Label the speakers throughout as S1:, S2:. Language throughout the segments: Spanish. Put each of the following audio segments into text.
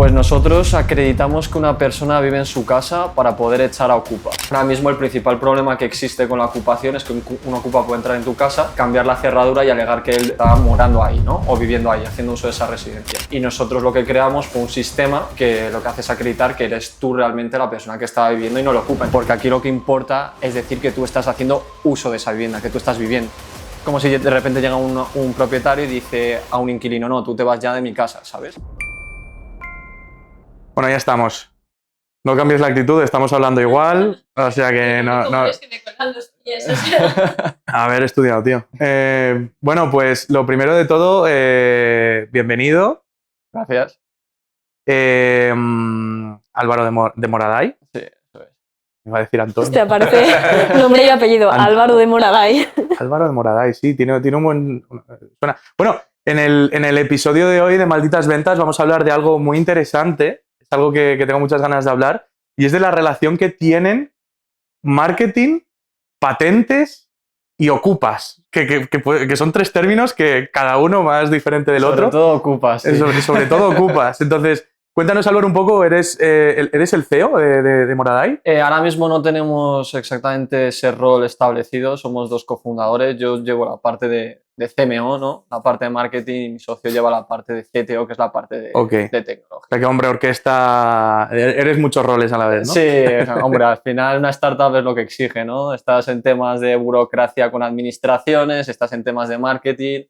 S1: Pues nosotros acreditamos que una persona vive en su casa para poder echar a Ocupa. Ahora mismo el principal problema que existe con la ocupación es que un Ocupa puede entrar en tu casa, cambiar la cerradura y alegar que él está morando ahí, ¿no? O viviendo ahí, haciendo uso de esa residencia. Y nosotros lo que creamos fue un sistema que lo que hace es acreditar que eres tú realmente la persona que estaba viviendo y no lo ocupa. Porque aquí lo que importa es decir que tú estás haciendo uso de esa vivienda, que tú estás viviendo. Como si de repente llega un propietario y dice a un inquilino, no, tú te vas ya de mi casa, ¿sabes?
S2: Bueno, ya estamos. No cambies la actitud, estamos hablando igual, o sea que no...
S3: Es que me colan los pies,
S2: Haber estudiado, tío. Bueno, pues lo primero de todo, bienvenido.
S1: Gracias.
S2: Álvaro de Moraday.
S1: Sí, eso es.
S2: Me iba a decir Antonio.
S3: Hostia, aparece nombre y apellido, Álvaro de Moraday.
S2: Álvaro de Moraday, sí, tiene un buen... Suena. Bueno, en el episodio de hoy de Malditas Ventas vamos a hablar de algo muy interesante, es algo que tengo muchas ganas de hablar, y es de la relación que tienen marketing, patentes y ocupas, que son tres términos que cada uno más diferente del otro.
S1: Sobre todo ocupas. Sí.
S2: Sobre todo ocupas. Entonces, cuéntanos, Álvaro, un poco, ¿eres el CEO de Moraday?
S1: Ahora mismo no tenemos exactamente ese rol establecido, somos dos cofundadores, yo llevo la parte de CMO, ¿no? La parte de marketing, y mi socio lleva la parte de CTO, que es la parte de tecnología.
S2: O sea que, hombre, orquesta, eres muchos roles a la vez, ¿no?
S1: Sí, hombre, al final una startup es lo que exige, ¿no? Estás en temas de burocracia con administraciones, estás en temas de marketing,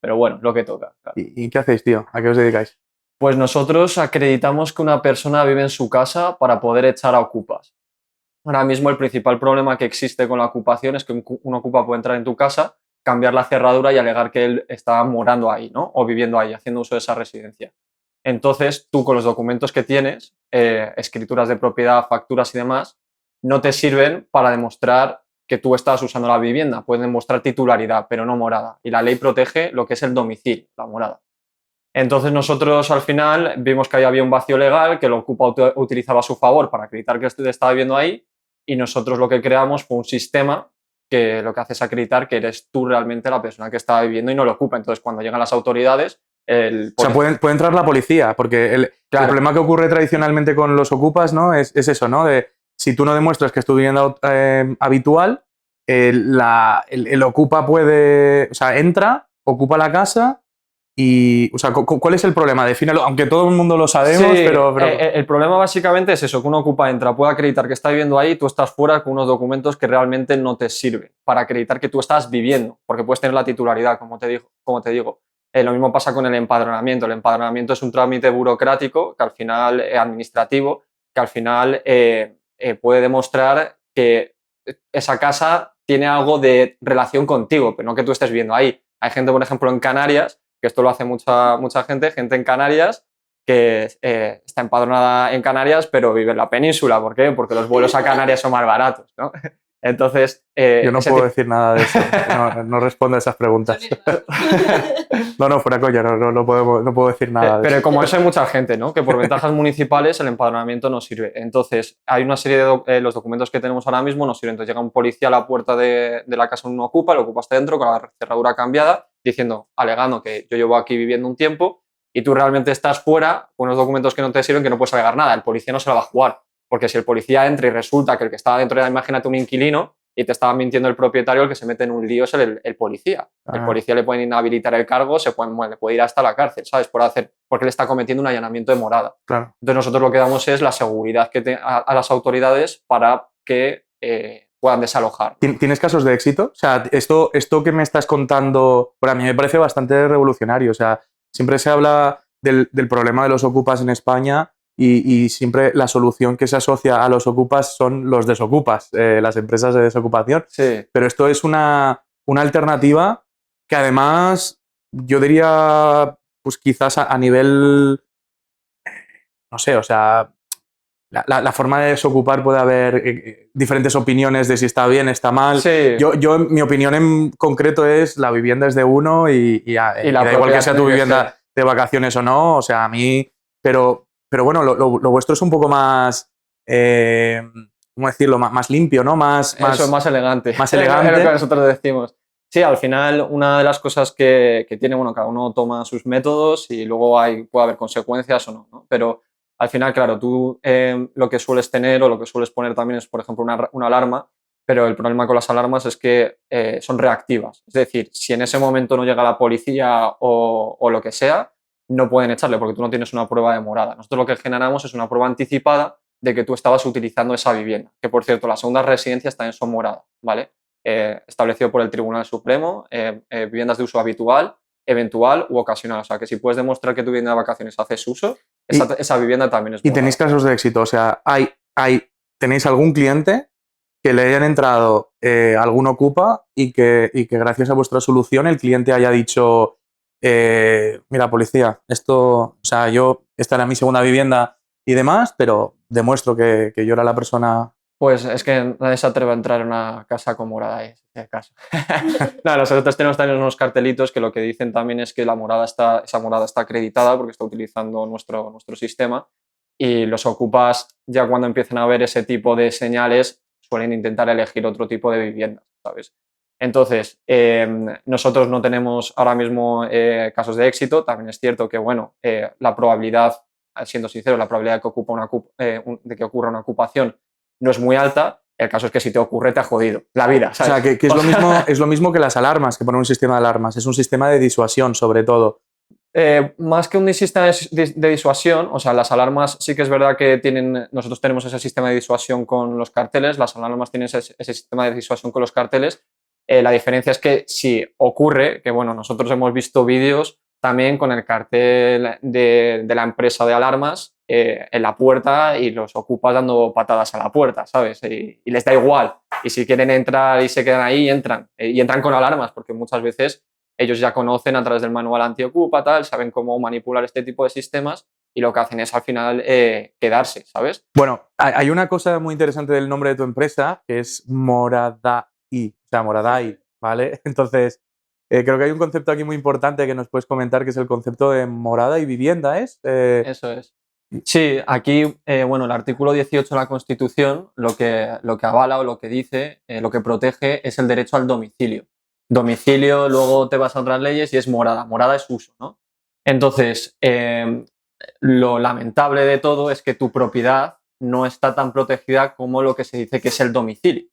S1: pero bueno, lo que toca. Claro.
S2: ¿Y qué hacéis, tío? ¿A qué os dedicáis?
S1: Pues nosotros acreditamos que una persona vive en su casa para poder echar a ocupas. Ahora mismo el principal problema que existe con la ocupación es que un ocupa puede entrar en tu casa, cambiar la cerradura y alegar que él está morando ahí, ¿no? O viviendo ahí, haciendo uso de esa residencia. Entonces, tú con los documentos que tienes, escrituras de propiedad, facturas y demás, no te sirven para demostrar que tú estás usando la vivienda. Pueden demostrar titularidad, pero no morada. Y la ley protege lo que es el domicilio, la morada. Entonces nosotros al final vimos que ahí había un vacío legal que el ocupa utilizaba a su favor para acreditar que estaba viviendo ahí, y nosotros lo que creamos fue un sistema que lo que hace es acreditar que eres tú realmente la persona que estaba viviendo y no lo ocupa. Entonces cuando llegan las autoridades...
S2: O sea, puede entrar la policía, porque el problema que ocurre tradicionalmente con los ocupas, ¿no? Es eso, ¿no? De si tú no demuestras que es tu vivienda habitual, el ocupa puede... O sea, entra, ocupa la casa... Y, o sea, ¿cuál es el problema? Defínelo, aunque todo el mundo lo sabemos,
S1: sí,
S2: pero...
S1: El problema básicamente es eso, que un ocupa entra, puede acreditar que está viviendo ahí, tú estás fuera con unos documentos que realmente no te sirven para acreditar que tú estás viviendo, porque puedes tener la titularidad, como te digo. Lo mismo pasa con el empadronamiento. El empadronamiento es un trámite burocrático, que al final, administrativo, que al final puede demostrar que esa casa tiene algo de relación contigo, pero no que tú estés viviendo ahí. Hay gente, por ejemplo, en Canarias, que esto lo hace mucha gente en Canarias, que está empadronada en Canarias, pero vive en la península. ¿Por qué? Porque los vuelos a Canarias son más baratos, ¿no? Entonces...
S2: yo no puedo decir nada de eso. No respondo a esas preguntas. No, fuera coña, no puedo decir nada de
S1: pero
S2: eso.
S1: como eso hay mucha gente, ¿no? Que por ventajas municipales el empadronamiento no sirve. Entonces, hay una serie de los documentos que tenemos ahora mismo no sirven. Entonces llega un policía a la puerta de la casa donde uno ocupa, el ocupa está dentro con la cerradura cambiada, alegando que yo llevo aquí viviendo un tiempo y tú realmente estás fuera con unos documentos que no te sirven, que no puedes alegar nada. El policía no se la va a jugar, porque si el policía entra y resulta que el que estaba dentro era, imagínate, un inquilino y te estaba mintiendo el propietario, el que se mete en un lío es el policía. El policía le pueden inhabilitar el cargo, le puede ir hasta la cárcel, ¿sabes? Porque le está cometiendo un allanamiento de morada.
S2: Claro.
S1: Entonces nosotros lo que damos es la seguridad a las autoridades para que puedan desalojar.
S2: ¿Tienes casos de éxito? O sea, esto que me estás contando, para mí me parece bastante revolucionario. O sea, siempre se habla del problema de los ocupas en España y siempre la solución que se asocia a los ocupas son los desocupas, las empresas de desocupación.
S1: Sí.
S2: Pero esto es una alternativa que además yo diría, pues quizás a nivel, no sé, o sea... La forma de desocupar puede haber diferentes opiniones de si está bien, está mal.
S1: Sí.
S2: Yo mi opinión en concreto es la vivienda es de uno y da igual que sea tu vivienda de vacaciones o no. O sea, a mí... Pero bueno, lo vuestro es un poco más... ¿cómo decirlo? Más limpio, ¿no?
S1: Eso es más elegante.
S2: Más elegante.
S1: Es lo que nosotros decimos. Sí, al final una de las cosas que tiene, bueno, cada uno toma sus métodos y luego puede haber consecuencias o no, ¿no? Pero Al final, claro, tú lo que sueles tener o lo que sueles poner también es, por ejemplo, una alarma, pero el problema con las alarmas es que son reactivas. Es decir, si en ese momento no llega la policía o lo que sea, no pueden echarle porque tú no tienes una prueba de morada. Nosotros lo que generamos es una prueba anticipada de que tú estabas utilizando esa vivienda. Que, por cierto, las segundas residencias también son moradas, ¿vale? Establecido por el Tribunal Supremo, viviendas de uso habitual, eventual u ocasional. O sea, que si puedes demostrar que tu vivienda de vacaciones haces uso, esa vivienda también es
S2: Y
S1: morada.
S2: tenéis casos de éxito, o sea, ¿tenéis algún cliente que le hayan entrado algún ocupa y que gracias a vuestra solución el cliente haya dicho, mira, policía, o sea, esta era mi segunda vivienda y demás, pero demuestro que yo era la persona...
S1: Pues es que nadie se atreve a entrar en una casa con morada en ese caso. No, nosotros tenemos también unos cartelitos que lo que dicen también es que esa morada está acreditada porque está utilizando nuestro sistema y los ocupas ya cuando empiezan a ver ese tipo de señales suelen intentar elegir otro tipo de vivienda, ¿sabes? Entonces, nosotros no tenemos ahora mismo casos de éxito. También es cierto que, bueno, la probabilidad, siendo sincero, la probabilidad de que ocurra una ocupación no es muy alta. El caso es que si te ocurre, te ha jodido la vida, ¿sabes?
S2: O sea, que es lo mismo que las alarmas, que poner un sistema de alarmas. Es un sistema de disuasión, sobre todo.
S1: Más que un sistema de disuasión, o sea, las alarmas sí que es verdad que nosotros tenemos ese sistema de disuasión con los carteles, las alarmas tienen ese sistema de disuasión con los carteles. La diferencia es que si ocurre, que bueno, nosotros hemos visto vídeos también con el cartel de la empresa de alarmas en la puerta y los ocupas dando patadas a la puerta, ¿sabes? Y les da igual. Y si quieren entrar y se quedan ahí, entran. Y entran con alarmas, porque muchas veces ellos ya conocen a través del manual antiocupa, tal, saben cómo manipular este tipo de sistemas y lo que hacen es al final quedarse, ¿sabes?
S2: Bueno, hay una cosa muy interesante del nombre de tu empresa que es Moradai, o sea, Moradai, ¿vale? Entonces, creo que hay un concepto aquí muy importante que nos puedes comentar, que es el concepto de morada y vivienda, ¿es?
S1: Eso es. Sí, aquí, bueno, el artículo 18 de la Constitución lo que avala o lo que dice, lo que protege es el derecho al domicilio. Domicilio, luego te vas a otras leyes y es morada. Morada es uso, ¿no? Entonces, lo lamentable de todo es que tu propiedad no está tan protegida como lo que se dice que es el domicilio.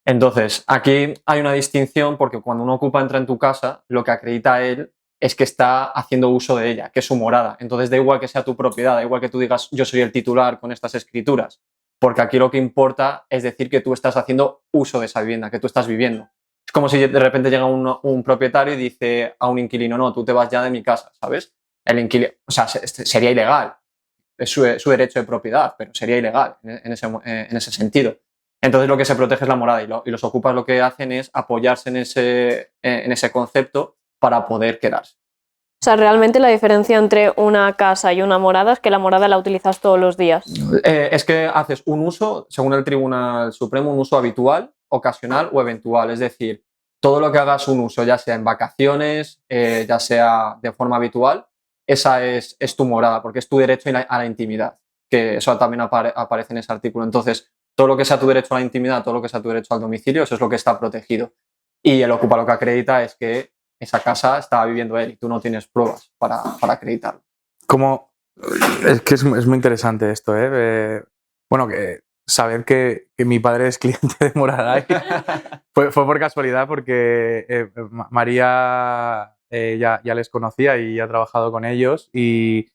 S1: Entonces, aquí hay una distinción porque cuando un ocupa entra en tu casa, lo que acredita él es que está haciendo uso de ella, que es su morada. Entonces, da igual que sea tu propiedad, da igual que tú digas yo soy el titular con estas escrituras, porque aquí lo que importa es decir que tú estás haciendo uso de esa vivienda, que tú estás viviendo. Es como si de repente llega un propietario y dice a un inquilino, no, tú te vas ya de mi casa, ¿sabes? El inquilino, o sea, sería ilegal. Es su derecho de propiedad, pero sería ilegal en ese sentido. Entonces lo que se protege es la morada y los ocupas lo que hacen es apoyarse en ese concepto para poder quedarse.
S3: O sea, realmente la diferencia entre una casa y una morada es que la morada la utilizas todos los días.
S1: Es que haces un uso, según el Tribunal Supremo, un uso habitual, ocasional o eventual. Es decir, todo lo que hagas un uso, ya sea en vacaciones, ya sea de forma habitual, esa es tu morada, porque es tu derecho a la intimidad, que eso también aparece en ese artículo. Entonces, todo lo que sea tu derecho a la intimidad, todo lo que sea tu derecho al domicilio, eso es lo que está protegido. Y el ocupa lo que acredita es que esa casa estaba viviendo él y tú no tienes pruebas para acreditarlo.
S2: Es que es muy interesante esto, ¿eh? Bueno, que saber que mi padre es cliente de Moradai fue por casualidad porque María ya les conocía y ha trabajado con ellos y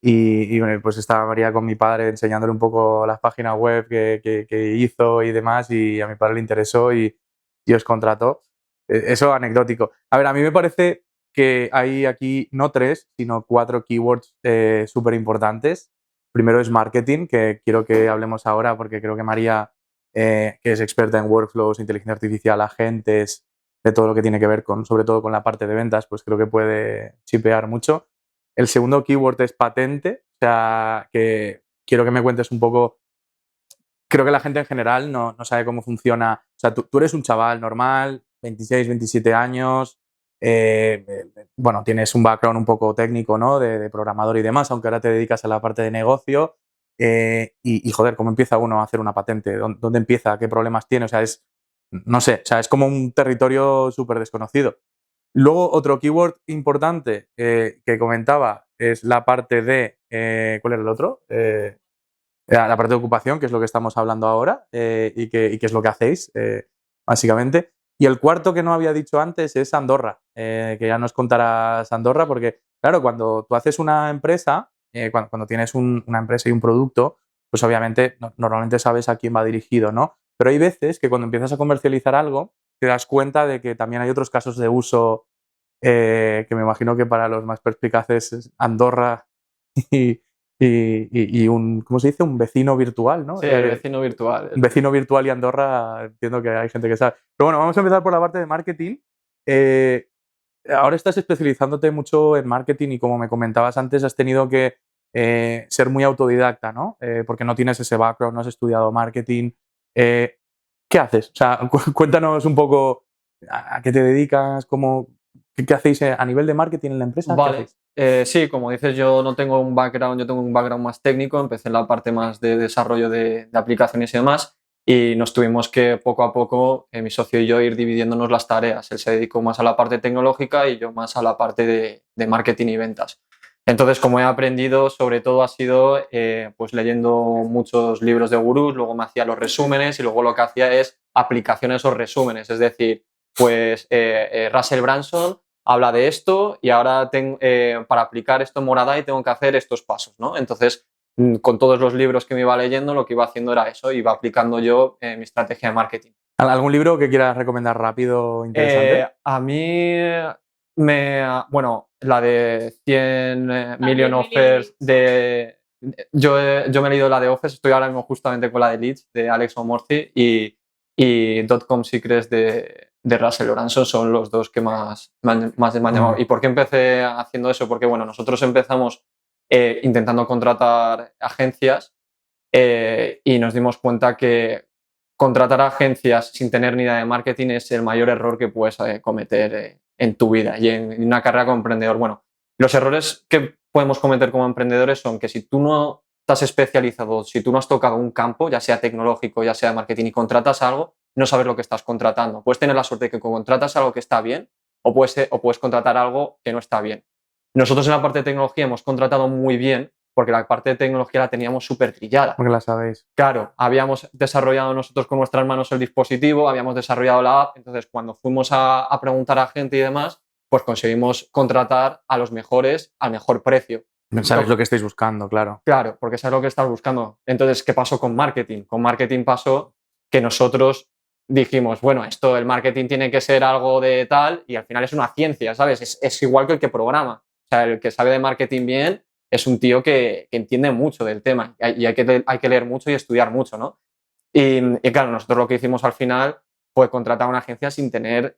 S2: bueno, pues estaba María con mi padre enseñándole un poco las páginas web que hizo y demás y a mi padre le interesó y os contrató. Eso anecdótico. A ver, a mí me parece que hay aquí no 3, sino 4 keywords súper importantes. Primero es marketing, que quiero que hablemos ahora porque creo que María, que es experta en workflows, inteligencia artificial, agentes, de todo lo que tiene que ver sobre todo con la parte de ventas, pues creo que puede chipear mucho. El segundo keyword es patente, o sea, que quiero que me cuentes un poco. Creo que la gente en general no sabe cómo funciona. O sea, tú eres un chaval normal, 26, 27 años, bueno, tienes un background un poco técnico, ¿no? De programador y demás, aunque ahora te dedicas a la parte de negocio. Y joder, ¿cómo empieza uno a hacer una patente? ¿Dónde empieza? ¿Qué problemas tiene? O sea, no sé, o sea, es como un territorio súper desconocido. Luego, otro keyword importante que comentaba, es la parte de... ¿cuál era el otro? La parte de ocupación, que es lo que estamos hablando ahora y que es lo que hacéis, básicamente. Y el cuarto que no había dicho antes es Andorra, que ya nos contarás Andorra, porque, claro, cuando tú haces una empresa, cuando tienes una empresa y un producto, pues obviamente normalmente sabes a quién va dirigido, ¿no? Pero hay veces que cuando empiezas a comercializar algo, te das cuenta de que también hay otros casos de uso que me imagino que para los más perspicaces es Andorra y, un, ¿cómo se dice? Un vecino virtual, ¿no?
S1: Sí, el vecino virtual.
S2: Un vecino virtual y Andorra, entiendo que hay gente que sabe. Pero bueno, vamos a empezar por la parte de marketing. Ahora estás especializándote mucho en marketing y como me comentabas antes, has tenido que ser muy autodidacta, ¿no? Porque no tienes ese background, no has estudiado marketing. ¿Qué haces? O sea, cuéntanos un poco a qué te dedicas, qué hacéis a nivel de marketing en la empresa.
S1: Vale, sí, como dices, yo no tengo un background, yo tengo un background más técnico, empecé en la parte más de desarrollo de aplicaciones y demás, y nos tuvimos que poco a poco, mi socio y yo, ir dividiéndonos las tareas. Él se dedicó más a la parte tecnológica y yo más a la parte de marketing y ventas. Entonces, como he aprendido, sobre todo ha sido pues leyendo muchos libros de gurús, luego me hacía los resúmenes y luego lo que hacía es aplicaciones o resúmenes, es decir, pues Russell Branson habla de esto y ahora para aplicar esto en Moradai tengo que hacer estos pasos, ¿no? Entonces, con todos los libros que me iba leyendo, lo que iba haciendo era eso, iba aplicando yo mi estrategia de marketing.
S2: ¿Algún libro que quieras recomendar rápido, interesante?
S1: A mí, bueno, la de 100 Million Offers yo me he leído la de Offers, estoy ahora mismo justamente con la de Leads, de Alex O'Morthy, y .com Secrets de Russell Branson son los dos que más me han llamado. ¿Y por qué empecé haciendo eso? Porque, bueno, nosotros empezamos intentando contratar agencias y nos dimos cuenta que contratar agencias sin tener ni idea de marketing es el mayor error que puedes cometer en tu vida y en una carrera como emprendedor. Bueno, los errores que podemos cometer como emprendedores son que si tú no estás especializado, si tú no has tocado un campo, ya sea tecnológico, ya sea de marketing, y contratas algo, no sabes lo que estás contratando. Puedes tener la suerte de que contratas algo que está bien o puedes contratar algo que no está bien. Nosotros en la parte de tecnología hemos contratado muy bien porque la parte de tecnología la teníamos súper trillada.
S2: Porque la sabéis.
S1: Claro, habíamos desarrollado nosotros con nuestras manos el dispositivo, habíamos desarrollado la app, entonces cuando fuimos a preguntar a gente y demás, pues conseguimos contratar a los mejores al mejor precio.
S2: Sabéis lo que estáis buscando, claro.
S1: Claro, porque sabes lo que estás buscando. Entonces, ¿qué pasó con marketing? Con marketing pasó que nosotros dijimos, bueno, el marketing tiene que ser algo de tal, y al final es una ciencia, ¿sabes? Es igual que el que programa. O sea, el que sabe de marketing bien es un tío que entiende mucho del tema y hay que leer mucho y estudiar mucho, ¿no? Y claro, nosotros lo que hicimos al final fue contratar una agencia sin tener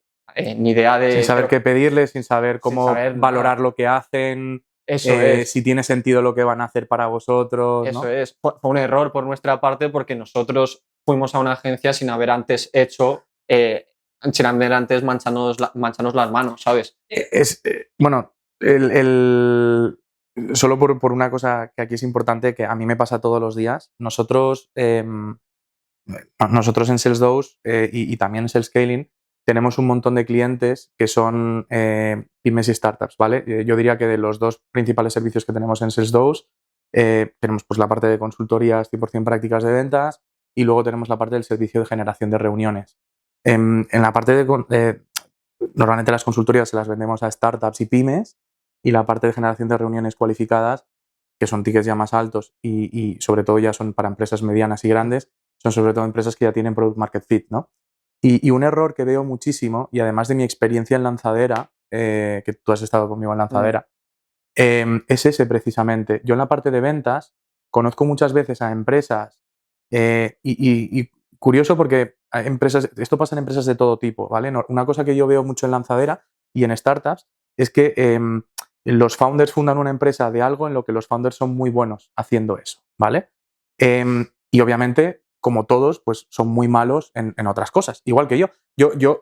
S1: ni idea de...
S2: Sin saber qué pedirles, sin saber cómo valorar lo que hacen, si tiene sentido lo que van a hacer para vosotros.
S1: Eso
S2: ¿no?
S1: es. Fue un error por nuestra parte porque nosotros fuimos a una agencia sin haber antes sin haber antes manchanos las manos, ¿sabes?
S2: Bueno, solo por una cosa que aquí es importante, que a mí me pasa todos los días. Nosotros en SalesDose y también en SalesScaling tenemos un montón de clientes que son pymes y startups, ¿vale? Yo diría que de los dos principales servicios que tenemos en SalesDose tenemos pues la parte de consultorías 100% prácticas de ventas y luego tenemos la parte del servicio de generación de reuniones. En la parte normalmente las consultorías se las vendemos a startups y pymes y la parte de generación de reuniones cualificadas, que son tickets ya más altos y sobre todo ya son para empresas medianas y grandes, son sobre todo empresas que ya tienen product market fit, ¿no? Y un error que veo muchísimo, y además de mi experiencia en Lanzadera, que tú has estado conmigo en Lanzadera, es ese precisamente. Yo en la parte de ventas conozco muchas veces a empresas y curioso porque hay empresas, esto pasa en empresas de todo tipo, ¿vale? Una cosa que yo veo mucho en Lanzadera y en startups es que los founders fundan una empresa de algo en lo que los founders son muy buenos haciendo eso, ¿vale? Y obviamente, como todos, pues son muy malos en otras cosas, igual que yo.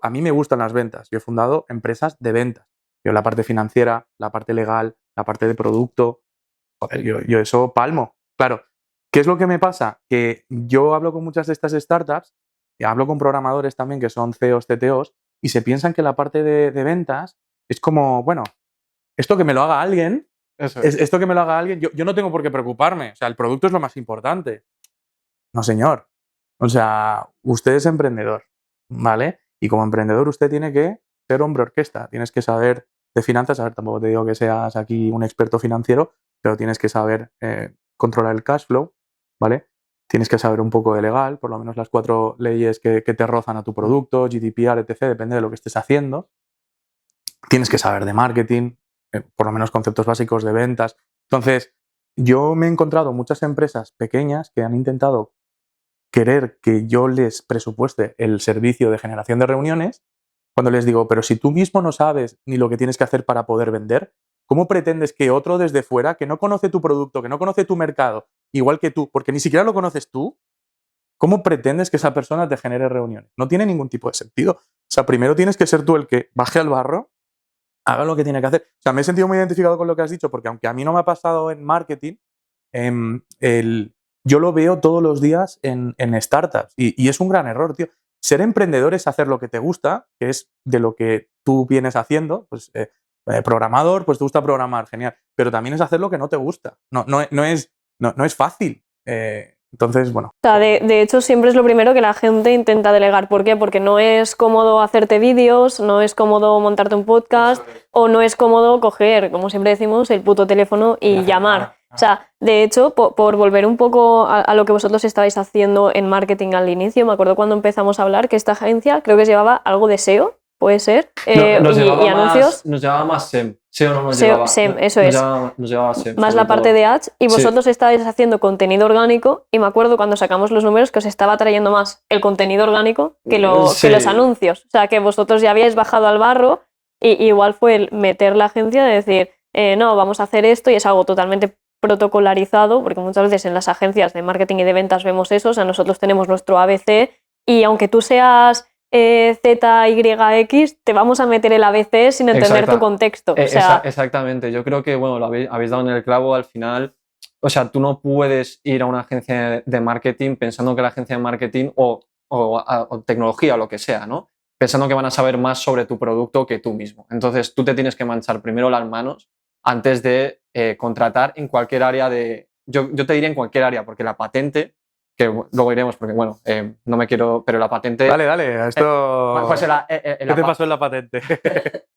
S2: A mí me gustan las ventas, yo he fundado empresas de ventas. Yo la parte financiera, la parte legal, la parte de producto, joder, yo eso palmo. Claro, ¿qué es lo que me pasa? Que yo hablo con muchas de estas startups, y hablo con programadores también que son CEOs, CTOs, y se piensan que la parte de ventas es como, bueno, esto que me lo haga alguien
S1: Eso es.
S2: Esto que me lo haga alguien, yo no tengo por qué preocuparme. O sea, el producto es lo más importante. No, señor. O sea, usted es emprendedor, ¿vale? Y como emprendedor usted tiene que ser hombre orquesta. Tienes que saber de finanzas. A ver, tampoco te digo que seas aquí un experto financiero, pero tienes que saber controlar el cash flow, ¿vale? Tienes que saber un poco de legal, por lo menos las 4 leyes que te rozan a tu producto, GDPR, etc., depende de lo que estés haciendo. Tienes que saber de marketing, por lo menos conceptos básicos de ventas. Entonces, yo me he encontrado muchas empresas pequeñas que han intentado querer que yo les presupueste el servicio de generación de reuniones, cuando les digo, pero si tú mismo no sabes ni lo que tienes que hacer para poder vender, ¿cómo pretendes que otro desde fuera, que no conoce tu producto, que no conoce tu mercado, igual que tú, porque ni siquiera lo conoces tú, cómo pretendes que esa persona te genere reuniones? No tiene ningún tipo de sentido. O sea, primero tienes que ser tú el que baje al barro, haga lo que tiene que hacer. O sea, me he sentido muy identificado con lo que has dicho, porque aunque a mí no me ha pasado en marketing, yo lo veo todos los días en startups y es un gran error, tío. Ser emprendedor es hacer lo que te gusta, que es de lo que tú vienes haciendo. Pues programador, pues te gusta programar, genial. Pero también es hacer lo que no te gusta. No es fácil. Entonces, bueno.
S3: O sea, de hecho, siempre es lo primero que la gente intenta delegar. ¿Por qué? Porque no es cómodo hacerte vídeos, no es cómodo montarte un podcast o no es cómodo coger, como siempre decimos, el puto teléfono y llamar. O sea, de hecho, por volver un poco a lo que vosotros estabais haciendo en marketing al inicio, me acuerdo cuando empezamos a hablar que esta agencia creo que llevaba algo de SEO, puede ser, y anuncios.
S1: Nos llevaba más SEM. SEO no nos
S3: SEO,
S1: llevaba.
S3: SEM, eso es.
S1: Nos llevaba SEM.
S3: Más la parte de ads, y vosotros estabais haciendo contenido orgánico, y me acuerdo cuando sacamos los números que os estaba trayendo más el contenido orgánico que los anuncios. O sea, que vosotros ya habíais bajado al barro y igual fue el meter la agencia de decir, no, vamos a hacer esto, y es algo totalmente protocolarizado, porque muchas veces en las agencias de marketing y de ventas vemos eso. O sea, nosotros tenemos nuestro ABC y aunque tú seas ZYX, te vamos a meter el ABC sin entender tu contexto. O sea,
S1: exactamente. Yo creo que, bueno, lo habéis dado en el clavo al final. O sea, tú no puedes ir a una agencia de marketing pensando que la agencia de marketing o tecnología o lo que sea, ¿no? Pensando que van a saber más sobre tu producto que tú mismo. Entonces, tú te tienes que manchar primero las manos antes de contratar en cualquier área de... Yo te diría en cualquier área, porque la patente, que luego iremos, porque bueno, no me quiero... Pero la patente...
S2: Dale, esto...
S1: Pues
S2: ¿Qué te pasó en la patente?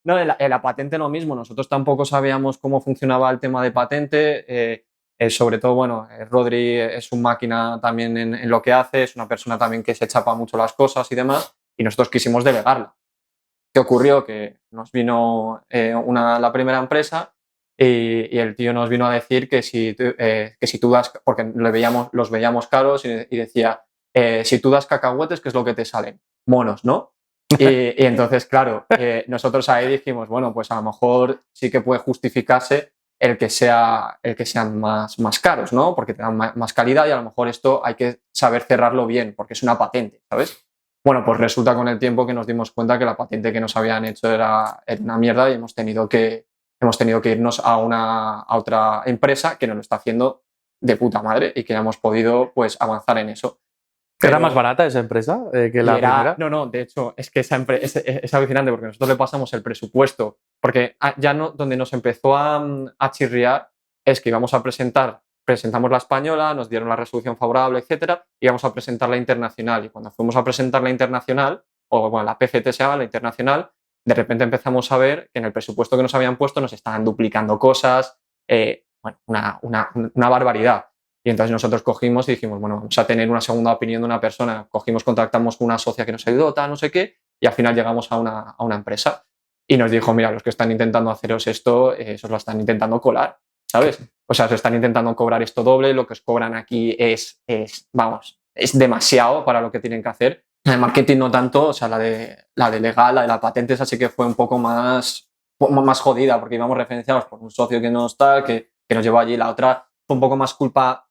S1: No, en la patente lo mismo. Nosotros tampoco sabíamos cómo funcionaba el tema de patente. Sobre todo, bueno, Rodri es un máquina también en lo que hace, es una persona también que se chapa mucho las cosas y demás, y nosotros quisimos delegarla. ¿Qué ocurrió? Que nos vino la primera empresa y el tío nos vino a decir que si tú das, porque los veíamos caros y decía, si tú das cacahuetes, ¿qué es lo que te salen? Monos, ¿no? Y entonces, claro, nosotros ahí dijimos, bueno, pues a lo mejor sí que puede justificarse el que sean más caros, ¿no? Porque te dan más calidad y a lo mejor esto hay que saber cerrarlo bien, porque es una patente, ¿sabes? Bueno, pues resulta con el tiempo que nos dimos cuenta que la patente que nos habían hecho era una mierda y hemos tenido que irnos a otra empresa que nos lo está haciendo de puta madre y que ya hemos podido pues avanzar en eso.
S2: ¿Era más barata esa empresa que la primera?
S1: No, de hecho, es que esa empresa es alucinante porque nosotros le pasamos el presupuesto, porque ya no, donde nos empezó a chirriar es que íbamos a presentamos la española, nos dieron la resolución favorable, etcétera, y íbamos a presentar la internacional. Y cuando fuimos a presentar la internacional, o bueno, la PCT se llama, la internacional, de repente empezamos a ver que en el presupuesto que nos habían puesto nos estaban duplicando cosas, bueno, una barbaridad. Y entonces nosotros cogimos y dijimos, bueno, vamos a tener una segunda opinión de una persona. Contactamos con una socia que nos ayudó, tal, no sé qué, y al final llegamos a una empresa. Y nos dijo, mira, los que están intentando haceros esto, esos lo están intentando colar, ¿sabes? O sea, se están intentando cobrar esto doble, lo que os cobran aquí es demasiado para lo que tienen que hacer. El marketing no tanto, o sea, la de legal, la de la patente, esa sí que fue un poco más jodida, porque íbamos referenciados por un socio que nos que nos llevó allí. La otra fue un poco más culpa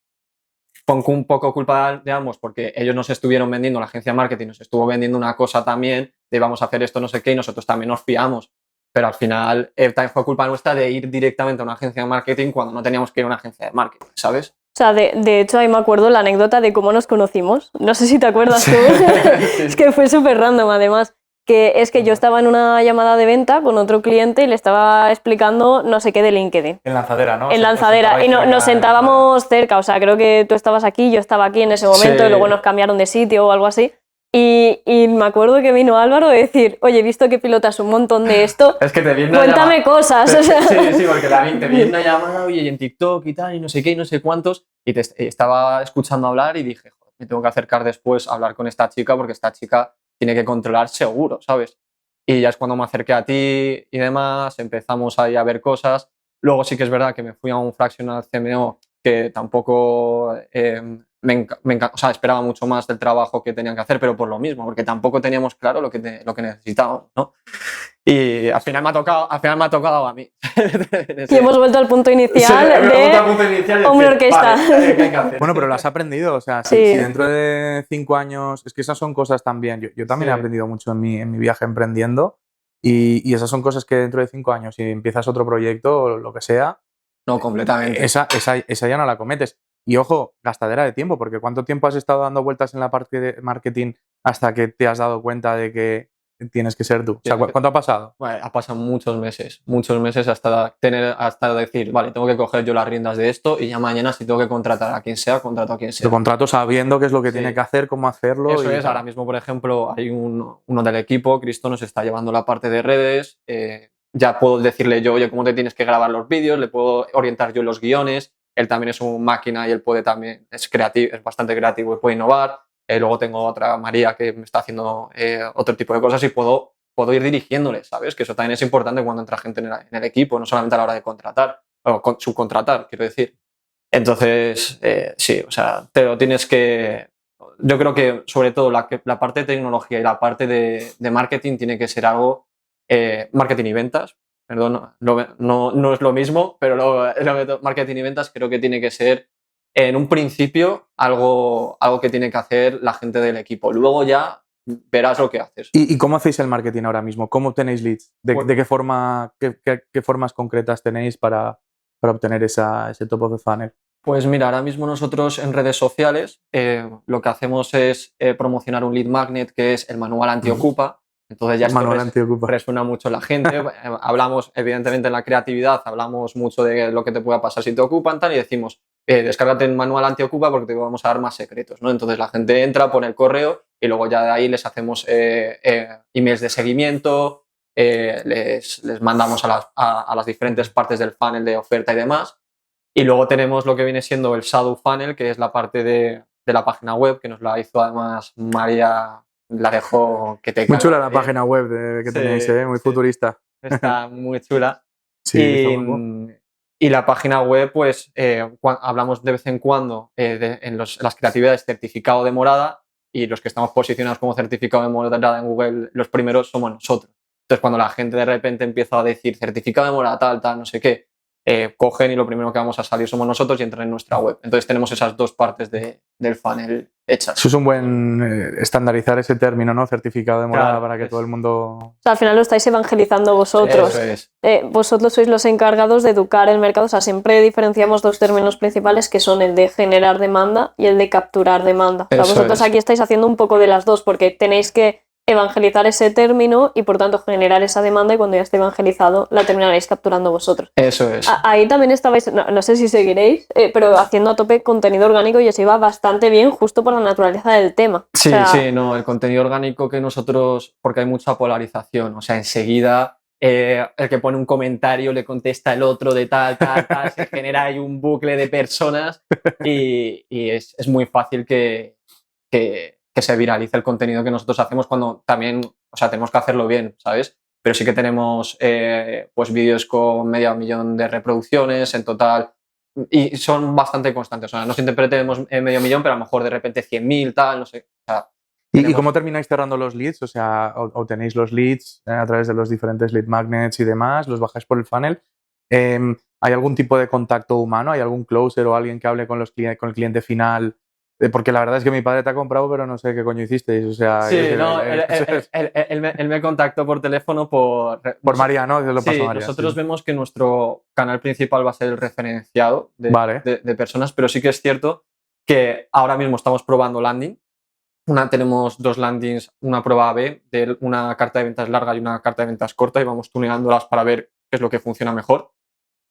S1: de ambos, porque ellos nos estuvieron vendiendo, la agencia de marketing nos estuvo vendiendo una cosa también, de vamos a hacer esto, no sé qué, y nosotros también nos fiamos. Pero al final también fue culpa nuestra de ir directamente a una agencia de marketing cuando no teníamos que ir a una agencia de marketing, ¿sabes?
S3: O sea, de hecho ahí me acuerdo la anécdota de cómo nos conocimos. No sé si te acuerdas tú. Sí. Es que fue súper random además. que es que yo estaba en una llamada de venta con otro cliente y le estaba explicando no sé qué de LinkedIn.
S2: En lanzadera, ¿no?
S3: En lanzadera. Y nos sentábamos cerca, o sea, creo que tú estabas aquí, yo estaba aquí en ese momento,
S1: Sí.
S3: y luego nos cambiaron de sitio o algo así. Y me acuerdo que vino Álvaro a decir, oye, he visto que pilotas un montón de esto,
S1: Es que te vi en una
S3: cuéntame
S1: llamada.
S3: cosas. O sea.
S1: Sí, porque también te vi en una llamada, oye, y en TikTok y tal, y no sé qué, y no sé cuántos, y te estaba escuchando hablar y dije, joder, me tengo que acercar después a hablar con esta chica porque esta chica tiene que controlar seguro, ¿sabes? Y ya es cuando me acerqué a ti y demás, empezamos ahí a ver cosas. Luego sí que es verdad que me fui a un fractional CMO que tampoco o sea, esperaba mucho más del trabajo que tenían que hacer, pero por lo mismo, porque tampoco teníamos claro lo que necesitábamos, ¿no? Y al final me ha tocado a mí.
S3: Y hemos vuelto al punto inicial de hombre orquesta.
S1: Vale, ¿qué hay que hacer?
S2: Bueno, pero lo has aprendido, o sea, si dentro de 5 años, es que esas son cosas también, yo también he aprendido mucho en mi viaje emprendiendo y esas son cosas que dentro de 5 años, si empiezas otro proyecto o lo que sea,
S1: No, completamente.
S2: esa ya no la cometes. Y ojo, gastadera de tiempo, porque ¿cuánto tiempo has estado dando vueltas en la parte de marketing hasta que te has dado cuenta de que tienes que ser tú? O sea, ¿cuánto ha pasado?
S1: Bueno, ha pasado muchos meses hasta decir, vale, tengo que coger yo las riendas de esto y ya mañana si tengo que contratar a quien sea, contrato a quien sea.
S2: Lo contrato sabiendo qué es lo que tiene que hacer, cómo hacerlo.
S1: Eso es, ahora mismo, por ejemplo, hay uno del equipo, Cristo nos está llevando la parte de redes, ya puedo decirle yo, oye, cómo te tienes que grabar los vídeos, le puedo orientar yo los guiones, él también es un máquina y él puede también, es creativo, es bastante creativo y puede innovar. Luego tengo otra María que me está haciendo otro tipo de cosas y puedo ir dirigiéndole, ¿sabes? Que eso también es importante cuando entra gente en el equipo, no solamente a la hora de contratar, o subcontratar, quiero decir. Entonces, sí, o sea, te lo tienes que... Yo creo que sobre todo la parte de tecnología y la parte de marketing tiene que ser algo, marketing y ventas, perdón, no es lo mismo, pero marketing y ventas creo que tiene que ser en un principio algo que tiene que hacer la gente del equipo. Luego ya verás lo que haces.
S2: ¿Y cómo hacéis el marketing ahora mismo? ¿Cómo obtenéis leads? ¿De qué forma, qué formas concretas tenéis para obtener ese top of the funnel?
S1: Pues mira, ahora mismo nosotros en redes sociales lo que hacemos es promocionar un lead magnet que es el manual antiocupa. Entonces ya resuena mucho la gente. Hablamos, evidentemente, en la creatividad, hablamos mucho de lo que te pueda pasar si te ocupan tal, y decimos, descárgate el manual antiocupa porque te vamos a dar más secretos, ¿no? Entonces la gente entra, pone el correo y luego ya de ahí les hacemos emails de seguimiento, les mandamos a las diferentes partes del funnel de oferta y demás. Y luego tenemos lo que viene siendo el shadow funnel, que es la parte de la página web, que nos la hizo además María, la dejó que te...
S2: Muy chula la página web que tenéis, muy futurista.
S1: Está muy chula.
S2: Sí,
S1: y la página web, pues hablamos de vez en cuando en las creatividades certificado de morada, y los que estamos posicionados como certificado de morada en Google, los primeros somos nosotros. Entonces, cuando la gente de repente empieza a decir certificado de morada, tal, no sé qué, cogen y lo primero que vamos a salir somos nosotros y entran en nuestra web. Entonces tenemos esas dos partes del funnel hechas.
S2: Eso es un buen estandarizar ese término, ¿no? Certificado de morada, para que todo el mundo...
S3: O sea, al final lo estáis evangelizando vosotros.
S1: Eso es.
S3: Vosotros sois los encargados de educar el mercado. O sea, siempre diferenciamos dos términos principales que son el de generar demanda y el de capturar demanda. O sea, vosotros aquí estáis haciendo un poco de las dos porque tenéis que evangelizar ese término y por tanto generar esa demanda, y cuando ya esté evangelizado la terminaréis capturando vosotros.
S1: Eso es.
S3: Ahí también estabais, no sé si seguiréis, pero haciendo a tope contenido orgánico, y os iba bastante bien justo por la naturaleza del tema.
S1: Sí, no, el contenido orgánico que nosotros, porque hay mucha polarización, o sea, enseguida el que pone un comentario le contesta el otro de tal, se genera ahí un bucle de personas y es muy fácil que se viralice el contenido que nosotros hacemos cuando también, o sea, tenemos que hacerlo bien, ¿sabes? Pero sí que tenemos pues vídeos con 500.000 de reproducciones en total y son bastante constantes. O sea, no siempre tenemos 500.000, pero a lo mejor de repente 100.000, tal, no sé. O sea,
S2: ¿Y cómo termináis cerrando los leads? O sea, obtenéis los leads a través de los diferentes lead magnets y demás, los bajáis por el funnel. ¿Hay algún tipo de contacto humano? ¿Hay algún closer o alguien que hable con el cliente final? Porque la verdad es que mi padre te ha comprado, pero no sé qué coño hicisteis. O sea,
S1: sí, no, él me contactó por teléfono por
S2: María, ¿no? Lo pasó María,
S1: nosotros vemos que nuestro canal principal va a ser el referenciado de personas, pero sí que es cierto que ahora mismo estamos probando landing tenemos 2 landings, una prueba A/B de una carta de ventas larga y una carta de ventas corta y vamos tuneándolas para ver qué es lo que funciona mejor.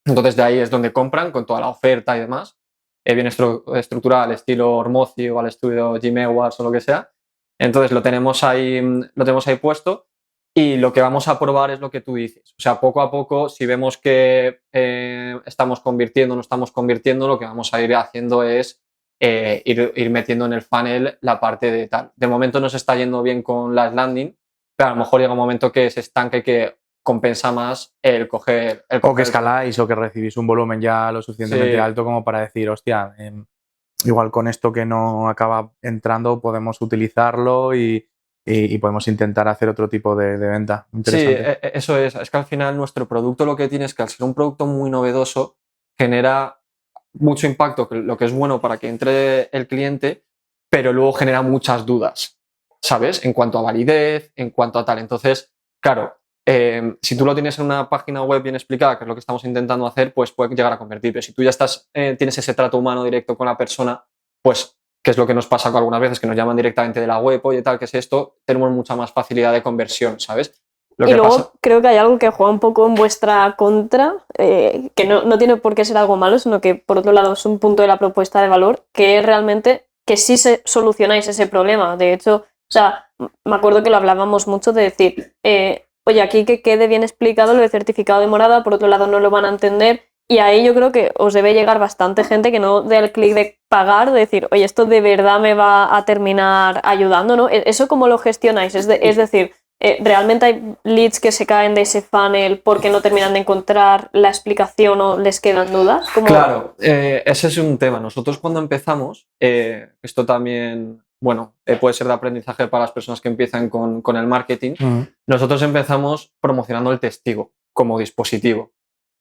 S1: Entonces de ahí es donde compran con toda la oferta y demás, bien estructurada al estilo Hormozi o al estilo Gmail Awards o lo que sea. Entonces lo tenemos ahí puesto y lo que vamos a probar es lo que tú dices. O sea, poco a poco, si vemos que estamos convirtiendo o no estamos convirtiendo, lo que vamos a ir haciendo es ir metiendo en el funnel la parte de tal. De momento nos está yendo bien con las landing, pero a lo mejor llega un momento que se estanca y que compensa más el coger...
S2: O que escaláis o que recibís un volumen ya lo suficientemente alto como para decir, hostia, igual con esto que no acaba entrando podemos utilizarlo y podemos intentar hacer otro tipo de venta.
S1: Sí, eso es. Es que al final nuestro producto lo que tiene es que al ser un producto muy novedoso genera mucho impacto, lo que es bueno para que entre el cliente, pero luego genera muchas dudas, ¿sabes? En cuanto a validez, en cuanto a tal. Entonces, claro, si tú lo tienes en una página web bien explicada, que es lo que estamos intentando hacer, pues puede llegar a convertir. Pero si tú ya tienes ese trato humano directo con la persona, pues, que es lo que nos pasa algunas veces, que nos llaman directamente de la web, oye, tal, ¿qué es esto? Tenemos mucha más facilidad de conversión, ¿sabes?
S3: Y luego creo que hay algo que juega un poco en vuestra contra, que no tiene por qué ser algo malo, sino que por otro lado es un punto de la propuesta de valor, que es realmente que sí solucionáis ese problema. De hecho, o sea, me acuerdo que lo hablábamos mucho de decir, oye, aquí que quede bien explicado lo de certificado de morada, por otro lado no lo van a entender, y ahí yo creo que os debe llegar bastante gente que no dé el clic de pagar, de decir, oye, esto de verdad me va a terminar ayudando, ¿no? ¿Eso cómo lo gestionáis? Es decir, ¿realmente hay leads que se caen de ese funnel porque no terminan de encontrar la explicación o les quedan dudas?
S1: Claro, ese es un tema. Nosotros cuando empezamos, esto también, bueno, puede ser de aprendizaje para las personas que empiezan con el marketing. Nosotros empezamos promocionando el testigo como dispositivo.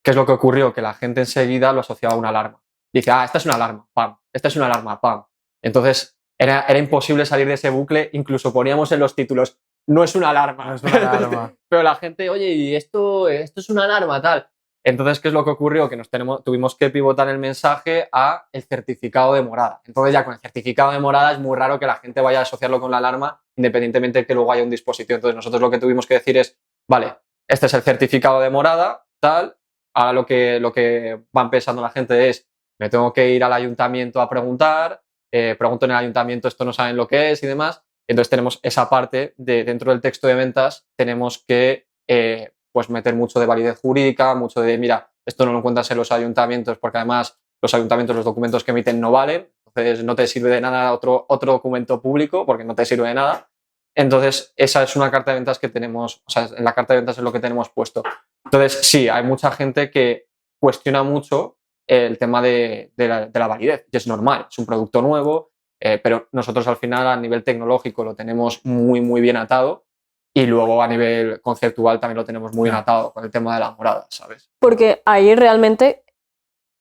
S1: ¿Qué es lo que ocurrió? Que la gente enseguida lo asociaba a una alarma. Dice, esta es una alarma, pam, esta es una alarma, pam. Entonces era imposible salir de ese bucle, incluso poníamos en los títulos, no es una alarma.
S2: No es una alarma.
S1: Pero la gente, oye, ¿y esto es una alarma, tal? Entonces, ¿qué es lo que ocurrió? Que tuvimos que pivotar el mensaje a el certificado de morada. Entonces ya con el certificado de morada es muy raro que la gente vaya a asociarlo con la alarma, independientemente de que luego haya un dispositivo. Entonces nosotros lo que tuvimos que decir es, vale, este es el certificado de morada, tal. Ahora lo que va pensando la gente es, me tengo que ir al ayuntamiento a preguntar, pregunto en el ayuntamiento, esto no saben lo que es y demás. Entonces tenemos esa parte dentro del texto de ventas, tenemos que pues meter mucho de validez jurídica, mucho de, mira, esto no lo encuentras en los ayuntamientos porque además los ayuntamientos, los documentos que emiten no valen, entonces no te sirve de nada otro documento público porque no te sirve de nada. Entonces esa es una carta de ventas que tenemos, o sea, en la carta de ventas es lo que tenemos puesto. Entonces sí, hay mucha gente que cuestiona mucho el tema de la validez, y es normal, es un producto nuevo, pero nosotros al final a nivel tecnológico lo tenemos muy, muy bien atado. Y luego a nivel conceptual también lo tenemos muy bien atado con el tema de la morada, ¿sabes?
S3: Porque ahí realmente,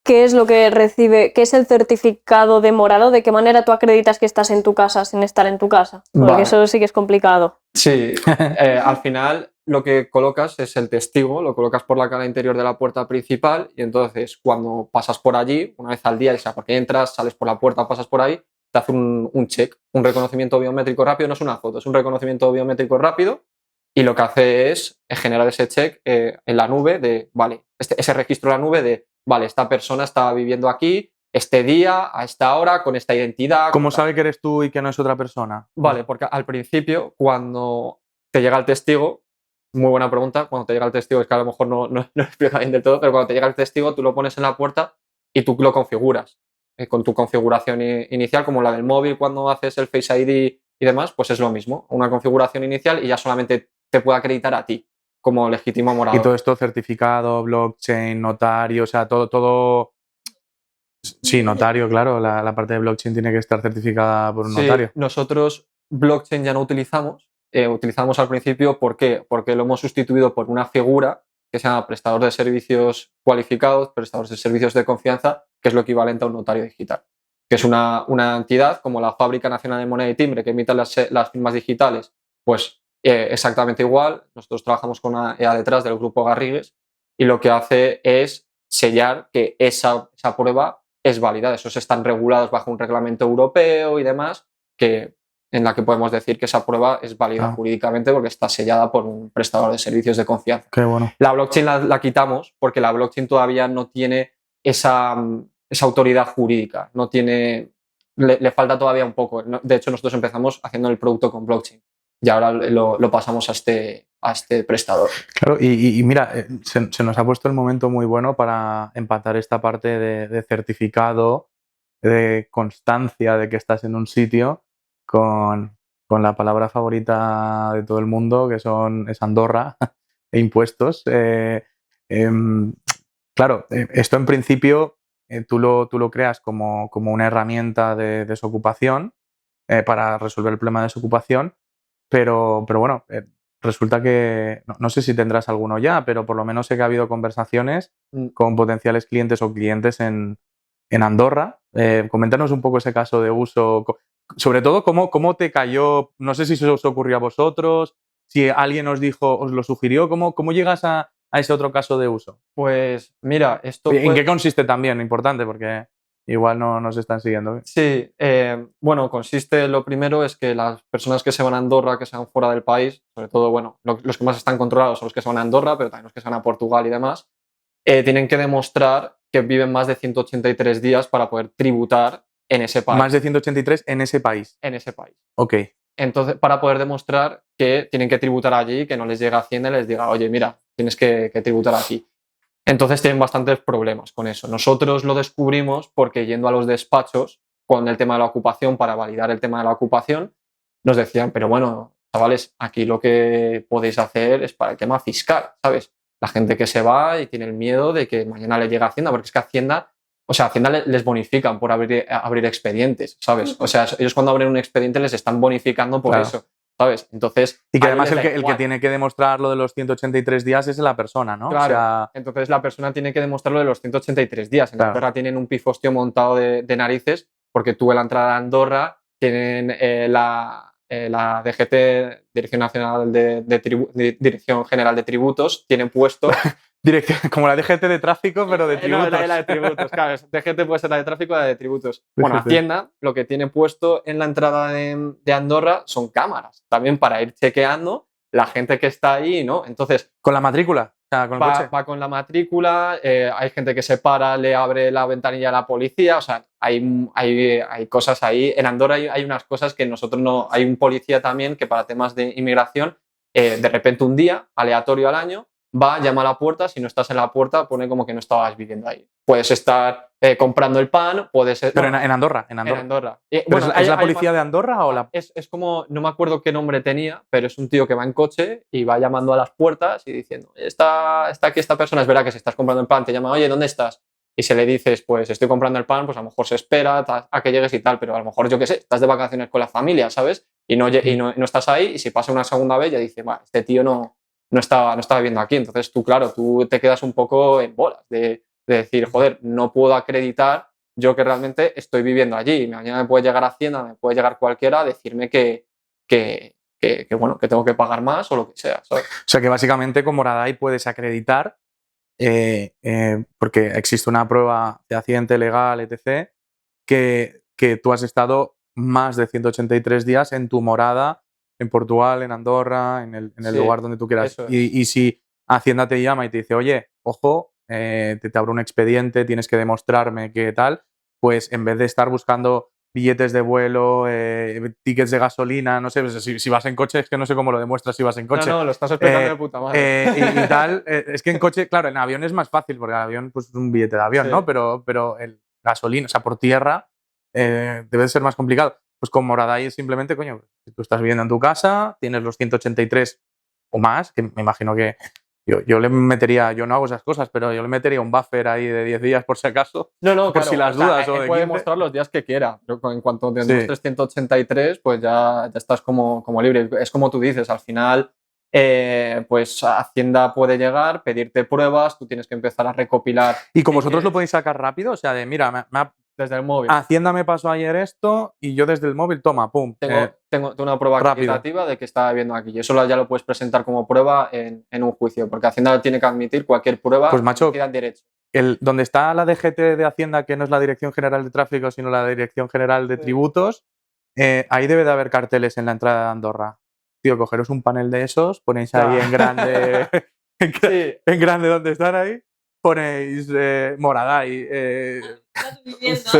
S3: ¿qué es lo que recibe? ¿Qué es el certificado de morado? ¿De qué manera tú acreditas que estás en tu casa sin estar en tu casa? Porque eso sí que es complicado.
S1: Sí, al final lo que colocas es el testigo, lo colocas por la cara interior de la puerta principal y entonces cuando pasas por allí, una vez al día, o sea, porque entras, sales por la puerta, pasas por ahí, te hace un check, un reconocimiento biométrico rápido, no es una foto, es un reconocimiento biométrico rápido y lo que hace es generar ese check en la nube de, vale, ese registro en la nube de, vale, esta persona está viviendo aquí este día, a esta hora, con esta identidad.
S2: ¿Cómo sabe que eres tú y que no es otra persona?
S1: Vale, porque al principio, cuando te llega el testigo, muy buena pregunta, cuando te llega el testigo, es que a lo mejor no explica bien del todo, pero cuando te llega el testigo, tú lo pones en la puerta y tú lo configuras. Con tu configuración inicial, como la del móvil cuando haces el Face ID y demás, pues es lo mismo, una configuración inicial y ya solamente te puede acreditar a ti como legítimo morador.
S2: Y todo esto certificado, blockchain, notario, o sea, todo... Sí, notario, claro, la parte de blockchain tiene que estar certificada por un notario.
S1: Nosotros blockchain ya no utilizamos, utilizamos al principio, ¿por qué? Porque lo hemos sustituido por una figura que se llama prestador de servicios cualificados, prestadores de servicios de confianza, que es lo equivalente a un notario digital, que es una entidad como la Fábrica Nacional de Moneda y Timbre que emite las firmas digitales, pues exactamente igual. Nosotros trabajamos con una EA detrás del grupo Garrigues y lo que hace es sellar que esa prueba es válida. Esos están regulados bajo un reglamento europeo y demás que en la que podemos decir que esa prueba es válida jurídicamente porque está sellada por un prestador de servicios de confianza.
S2: Qué bueno.
S1: La blockchain la quitamos porque la blockchain todavía no tiene esa autoridad jurídica, no tiene, le falta todavía un poco. De hecho, nosotros empezamos haciendo el producto con blockchain y ahora lo pasamos a este prestador.
S2: Claro, y mira, se nos ha puesto el momento muy bueno para empatar esta parte de certificado, de constancia de que estás en un sitio con la palabra favorita de todo el mundo, que es Andorra e impuestos. Claro, esto en principio tú lo creas como una herramienta de desocupación para resolver el problema de desocupación, pero bueno, resulta que, no sé si tendrás alguno ya, pero por lo menos sé que ha habido conversaciones con potenciales clientes o clientes en Andorra. Coméntanos un poco ese caso de uso, sobre todo cómo te cayó, no sé si se os ocurrió a vosotros, si alguien os dijo, os lo sugirió, ¿cómo llegas a ese otro caso de uso?
S1: Pues mira,
S2: ¿En qué consiste también? Importante, porque igual no nos están siguiendo.
S1: Sí, bueno, consiste, lo primero es que las personas que se van a Andorra, que se van fuera del país, sobre todo, bueno, los que más están controlados son los que se van a Andorra, pero también los que se van a Portugal y demás, tienen que demostrar que viven más de 183 días para poder tributar en ese país.
S2: Más de 183 en ese país.
S1: En ese país.
S2: Ok.
S1: Entonces, para poder demostrar que tienen que tributar allí, que no les llega Hacienda y les diga, oye, mira, tienes que tributar aquí. Entonces tienen bastantes problemas con eso. Nosotros lo descubrimos porque yendo a los despachos con el tema de la ocupación, para validar el tema de la ocupación, nos decían, pero bueno, chavales, aquí lo que podéis hacer es para el tema fiscal, ¿sabes? La gente que se va y tiene el miedo de que mañana le llegue Hacienda, porque es que Hacienda les bonifican por abrir expedientes, ¿sabes? O sea, ellos cuando abren un expediente les están bonificando por eso, ¿sabes? Entonces...
S2: Y que además el que tiene que demostrar lo de los 183 días es la persona, ¿no?
S1: Claro,
S2: o sea...
S1: entonces la persona tiene que demostrar lo de los 183 días. En Andorra tienen un pifostio montado de narices porque tú en la entrada de Andorra tienen la DGT, Dirección Nacional Dirección General de Tributos, tienen puesto...
S2: Como la DGT de tráfico, pero de tributos.
S1: No, la de tributos, claro. DGT puede ser la de tráfico o la de tributos. Bueno, Hacienda lo que tiene puesto en la entrada de Andorra son cámaras, también para ir chequeando la gente que está ahí, ¿no? Entonces...
S2: ¿Con la matrícula? O sea, ¿con el coche?
S1: Va con la matrícula, hay gente que se para, le abre la ventanilla a la policía, o sea, hay cosas ahí. En Andorra hay unas cosas que nosotros no... Hay un policía también que para temas de inmigración, de repente un día, aleatorio al año, va, llama a la puerta, si no estás en la puerta pone como que no estabas viviendo ahí. Puedes estar comprando el pan, puedes...
S2: Pero en Andorra.
S1: En Andorra.
S2: Bueno, ¿es la policía de Andorra o la...?
S1: Es como, no me acuerdo qué nombre tenía, pero es un tío que va en coche y va llamando a las puertas y diciendo, está aquí esta persona, es verdad que si estás comprando el pan te llama, oye, ¿dónde estás? Y se le dices, pues estoy comprando el pan, pues a lo mejor se espera a que llegues y tal, pero a lo mejor, yo qué sé, estás de vacaciones con la familia, ¿sabes? Y no estás ahí, y si pasa una segunda vez ya dice, este tío no estaba viviendo aquí. Entonces tú te quedas un poco en bolas de decir, joder, no puedo acreditar yo que realmente estoy viviendo allí. Mañana me puede llegar Hacienda, me puede llegar cualquiera a decirme que tengo que pagar más o lo que sea, ¿sabes?
S2: O sea que básicamente con Moradai puedes acreditar, porque existe una prueba de accidente legal, etc., que tú has estado más de 183 días en tu morada, en Portugal, en Andorra, en el lugar donde tú quieras. Y si Hacienda te llama y te dice, oye, ojo, te abro un expediente, tienes que demostrarme qué tal, pues en vez de estar buscando billetes de vuelo, tickets de gasolina, no sé, si vas en coche, es que no sé cómo lo demuestras si vas en coche.
S1: No, lo estás explicando de puta madre.
S2: Y tal, es que en coche, claro, en avión es más fácil, porque en avión pues es un billete de avión, ¿no? Pero el gasolina, o sea, por tierra, debe ser más complicado. Pues con Moradai es simplemente, coño, si tú estás viviendo en tu casa, tienes los 183 o más, que me imagino que yo le metería, yo no hago esas cosas, pero yo le metería un buffer ahí de 10 días por si acaso.
S1: No,
S2: por si las dudas.
S1: Él puede mostrar los días que quiera, pero en cuanto te demuestres 183, pues ya estás como libre. Es como tú dices, al final, pues Hacienda puede llegar, pedirte pruebas, tú tienes que empezar a recopilar.
S2: ¿Y con vosotros lo podéis sacar rápido? O sea, mira,
S1: desde el móvil.
S2: Hacienda me pasó ayer esto y yo desde el móvil, toma, pum.
S1: Tengo una prueba acreditativa de que estaba viviendo aquí. Y eso ya lo puedes presentar como prueba en un juicio, porque Hacienda tiene que admitir cualquier prueba
S2: pues, macho,
S1: que dan derecho.
S2: Donde está la DGT de Hacienda, que no es la Dirección General de Tráfico, sino la Dirección General de Tributos, ahí debe de haber carteles en la entrada de Andorra. Tío, cogeros un panel de esos, ponéis ahí en grande,
S1: Sí.
S2: en grande donde están ahí, ponéis Moradai,
S1: Sí.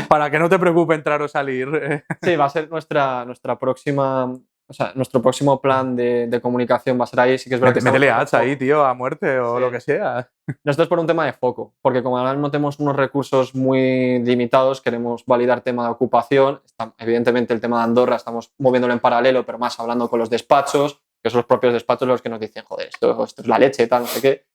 S2: para que no te preocupe entrar o salir.
S1: Sí, va a ser nuestra próxima, o sea, nuestro próximo plan de comunicación va a ser ahí. Sí que es verdad que
S2: Métele
S1: estamos
S2: ads ahí, tío, a muerte o
S1: Sí.
S2: lo que sea.
S1: Nosotros por un tema de foco, porque como ahora mismo tenemos unos recursos muy limitados, queremos validar tema de ocupación. Evidentemente el tema de Andorra estamos moviéndolo en paralelo, pero más hablando con los despachos, que son los propios despachos los que nos dicen, joder, esto es la leche, tal, no sé qué.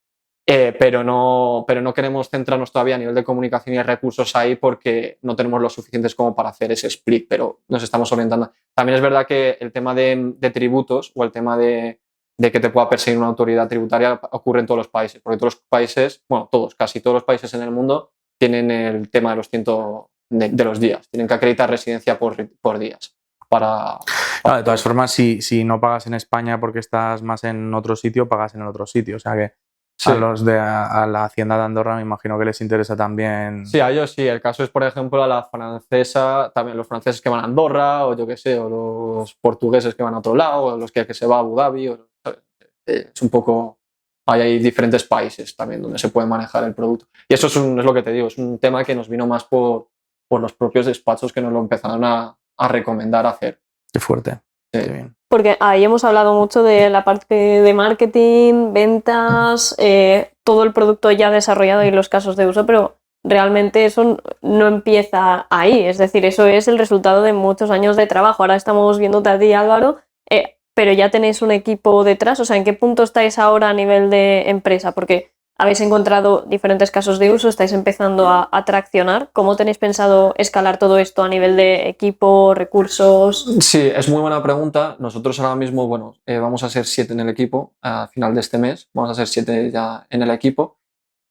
S1: Pero no queremos centrarnos todavía a nivel de comunicación y de recursos ahí porque no tenemos los suficientes como para hacer ese split, pero nos estamos orientando. También es verdad que el tema de tributos o el tema de que te pueda perseguir una autoridad tributaria ocurre en todos los países, porque todos los países, bueno, casi todos los países en el mundo tienen el tema de los de los días, tienen que acreditar residencia por días.
S2: De todas formas, si no pagas en España porque estás más en otro sitio, pagas en el otro sitio, o sea que sí. A la Hacienda de Andorra me imagino que les interesa también.
S1: Sí, a ellos sí. El caso es, por ejemplo, a la francesa, también los franceses que van a Andorra, o yo qué sé, o los portugueses que van a otro lado, o los que se va a Abu Dhabi. Es un poco. Hay diferentes países también donde se puede manejar el producto. Y eso es lo que te digo, es un tema que nos vino más por los propios despachos que nos lo empezaron a recomendar hacer.
S2: Qué fuerte.
S1: Sí.
S2: Qué bien.
S3: Porque ahí hemos hablado mucho de la parte de marketing, ventas, todo el producto ya desarrollado y los casos de uso, pero realmente eso no empieza ahí. Es decir, eso es el resultado de muchos años de trabajo. Ahora estamos viéndote a ti, Álvaro, pero ya tenéis un equipo detrás. O sea, ¿en qué punto estáis ahora a nivel de empresa? Porque habéis encontrado diferentes casos de uso, estáis empezando a traccionar. ¿Cómo tenéis pensado escalar todo esto a nivel de equipo, recursos?
S1: Sí, es muy buena pregunta. Nosotros ahora mismo, bueno, vamos a ser 7 en el equipo a final de este mes. Vamos a ser 7 ya en el equipo.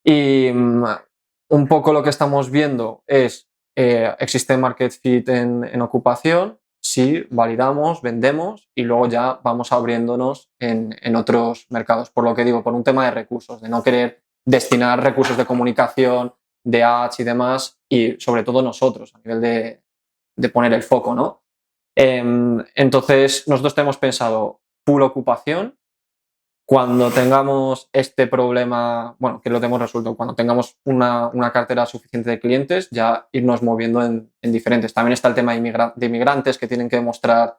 S1: Y un poco lo que estamos viendo es, existe market fit en ocupación, sí, validamos, vendemos y luego ya vamos abriéndonos en otros mercados. Por lo que digo, por un tema de recursos, de no querer destinar recursos de comunicación, de ads y demás, y sobre todo nosotros, a nivel de poner el foco, ¿no? Entonces, nosotros tenemos pensado full ocupación. Cuando tengamos este problema, bueno, que lo tenemos resuelto, cuando tengamos una cartera suficiente de clientes, ya irnos moviendo en diferentes. También está el tema de inmigrantes que tienen que demostrar,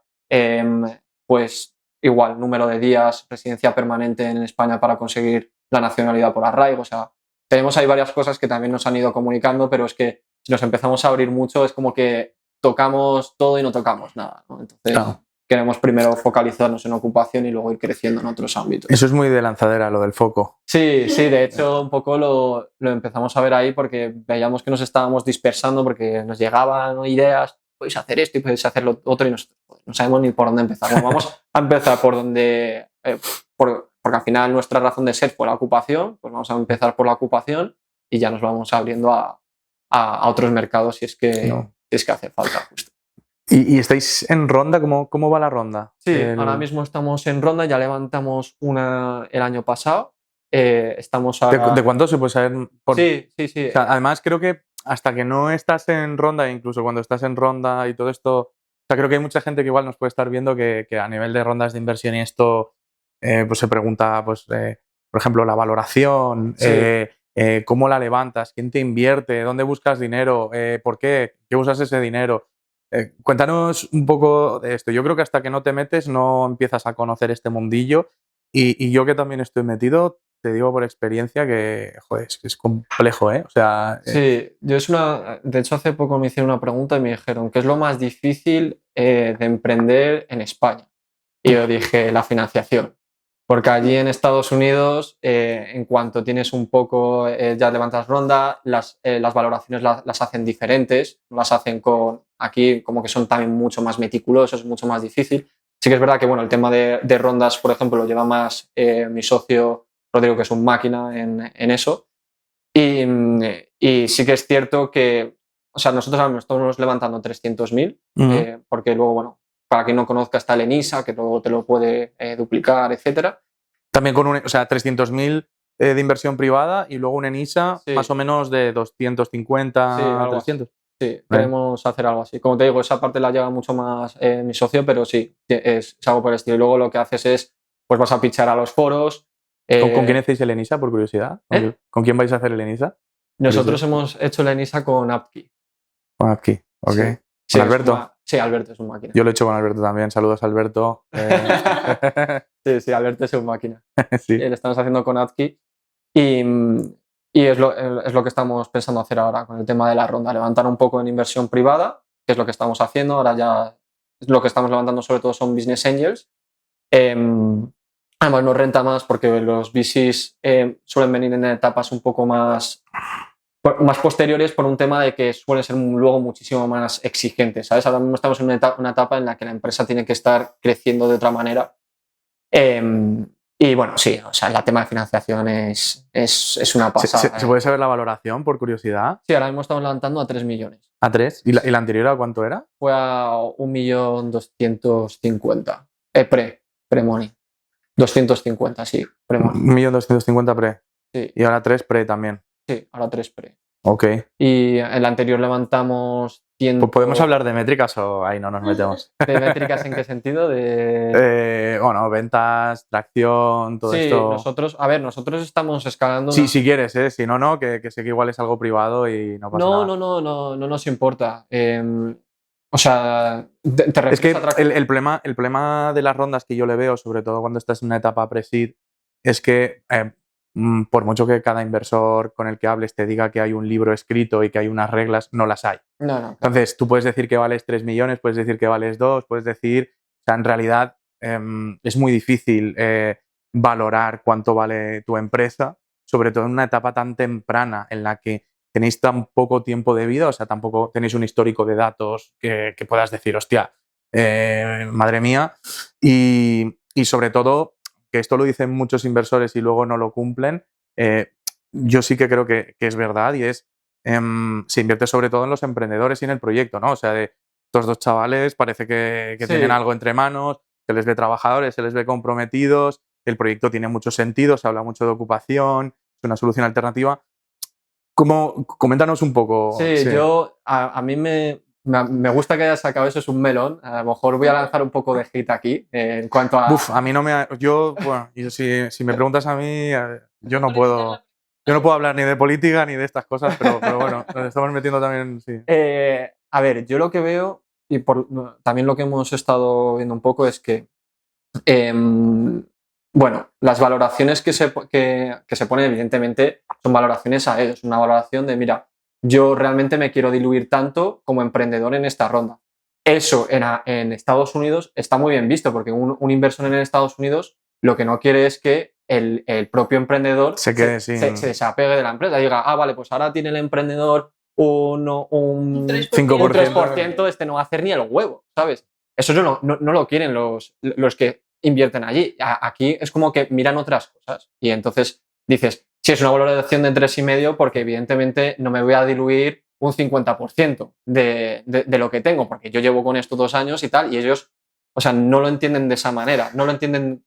S1: pues, igual, número de días, residencia permanente en España para conseguir la nacionalidad por arraigo. O sea, tenemos ahí varias cosas que también nos han ido comunicando, pero es que si nos empezamos a abrir mucho, es como que tocamos todo y no tocamos nada, ¿no? Entonces, claro, queremos primero focalizarnos en ocupación y luego ir creciendo en otros ámbitos.
S2: Eso es muy de lanzadera, lo del foco.
S1: Sí, de hecho un poco lo empezamos a ver ahí porque veíamos que nos estábamos dispersando porque nos llegaban ideas, podéis hacer esto y podéis hacer lo otro y no sabemos ni por dónde empezar. Bueno, vamos a empezar por donde, porque al final nuestra razón de ser fue la ocupación, pues vamos a empezar por la ocupación y ya nos vamos abriendo a otros mercados si es que hace falta justo.
S2: ¿Y estáis en ronda? ¿Cómo va la ronda?
S1: Sí, ahora mismo estamos en ronda, ya levantamos una el año pasado. Estamos ahora...
S2: ¿De cuánto se puede saber?
S1: Sí.
S2: O sea, además, creo que hasta que no estás en ronda, incluso cuando estás en ronda y todo esto, o sea, creo que hay mucha gente que igual nos puede estar viendo que a nivel de rondas de inversión y esto, pues se pregunta, pues, por ejemplo, la valoración, cómo la levantas, quién te invierte, dónde buscas dinero, por qué usas ese dinero. Cuéntanos un poco de esto. Yo creo que hasta que no te metes no empiezas a conocer este mundillo y yo que también estoy metido, te digo por experiencia que, joder, es complejo, ¿eh? O sea...
S1: Sí, de hecho hace poco me hicieron una pregunta y me dijeron ¿qué es lo más difícil de emprender en España? Y yo dije la financiación. Porque allí en Estados Unidos, en cuanto tienes un poco, ya levantas ronda, las valoraciones las hacen diferentes, las hacen aquí como que son también mucho más meticulosos, mucho más difícil. Sí que es verdad que bueno, el tema de rondas, por ejemplo, lo lleva más mi socio Rodrigo, que es un máquina en eso. Y sí que es cierto que, o sea, nosotros ahora estamos levantando 300.000, porque luego, bueno, para quien no conozca está el ENISA, que luego te lo puede duplicar, etcétera.
S2: También con 300.000 de inversión privada y luego un ENISA más o menos de 250, 300.
S1: Sí, queremos hacer algo así. Como te digo, esa parte la lleva mucho más mi socio, pero sí, es algo por el estilo. Y luego lo que haces es, pues vas a pitchar a los foros.
S2: ¿Con quién hacéis el ENISA, por curiosidad? ¿Con quién vais a hacer el ENISA?
S1: Nosotros hemos hecho la ENISA con Apki.
S2: Con Apki, ok.
S1: Sí.
S2: ¿Con Alberto?
S1: Sí, Alberto es un máquina.
S2: Yo lo he hecho con Alberto también. Saludos, Alberto.
S1: Sí, Alberto es un máquina.
S2: Sí.
S1: Lo estamos haciendo con Apki y es lo que estamos pensando hacer ahora con el tema de la ronda. Levantar un poco en inversión privada, que es lo que estamos haciendo. Ahora ya lo que estamos levantando sobre todo son business angels. Además nos renta más porque los VCs suelen venir en etapas un poco más posteriores por un tema de que suelen ser luego muchísimo más exigentes, ¿sabes? Ahora mismo estamos en una etapa en la que la empresa tiene que estar creciendo de otra manera. Y bueno, sí, o sea, el tema de financiación es una pasada.
S2: ¿Se puede saber la valoración, por curiosidad?
S1: Sí, ahora mismo estamos levantando a 3 millones.
S2: ¿A 3? ¿Y la anterior a cuánto era?
S1: Fue a 1.250.000. Pre-money. 250, sí, pre-money.
S2: 1.250.000 pre.
S1: Sí.
S2: Y ahora 3 pre también.
S1: Sí, ahora 3 pre.
S2: Ok.
S1: Y en la anterior levantamos 100...
S2: Pues ¿podemos hablar de métricas o ahí no nos metemos?
S1: ¿De métricas en qué sentido?
S2: Bueno, ventas, tracción, todo esto.
S1: Sí, nosotros estamos escalando...
S2: Sí, si quieres, si no, no, que sé que igual es algo privado y no pasa nada.
S1: No nos importa. O sea, te refieres
S2: es que
S1: a
S2: el problema de las rondas que yo le veo, sobre todo cuando estás en una etapa pre-seed, es que por mucho que cada inversor con el que hables te diga que hay un libro escrito y que hay unas reglas, no las hay.
S1: No.
S2: Entonces, tú puedes decir que vales 3 millones, puedes decir que vales 2, puedes decir... O sea, en realidad es muy difícil valorar cuánto vale tu empresa, sobre todo en una etapa tan temprana en la que tenéis tan poco tiempo de vida, o sea, tampoco tenéis un histórico de datos que puedas decir, hostia, madre mía. Y sobre todo, que esto lo dicen muchos inversores y luego no lo cumplen, yo sí que creo que es verdad y es, se invierte sobre todo en los emprendedores y en el proyecto, ¿no? O sea, de estos dos chavales parece que sí, tienen algo entre manos, se les ve trabajadores, se les ve comprometidos, el proyecto tiene mucho sentido, se habla mucho de ocupación, es una solución alternativa. Coméntanos un poco.
S1: Sí. Yo, a mí me gusta que hayas sacado eso, es un melón. A lo mejor voy a lanzar un poco de hit aquí en cuanto a...
S2: A mí no me... si me preguntas a mí, yo no puedo hablar ni de política ni de estas cosas, pero bueno, nos estamos metiendo también, sí.
S1: A ver, yo lo que veo, y también lo que hemos estado viendo un poco es que, bueno, las valoraciones que se ponen, evidentemente, son valoraciones a ellos. Una valoración de, mira, yo realmente me quiero diluir tanto como emprendedor en esta ronda. Eso en Estados Unidos está muy bien visto, porque un inversor en Estados Unidos lo que no quiere es que el propio emprendedor se desapegue de la empresa. Diga, vale, pues ahora tiene el emprendedor un 3%, este no va a hacer ni el huevo, ¿sabes? Eso no lo quieren los que invierten allí. Aquí es como que miran otras cosas y entonces dices, sí, es una valoración de 3,5 porque evidentemente no me voy a diluir un 50% de lo que tengo, porque yo llevo con esto 2 años y tal, y ellos, o sea, no lo entienden de esa manera, no lo entienden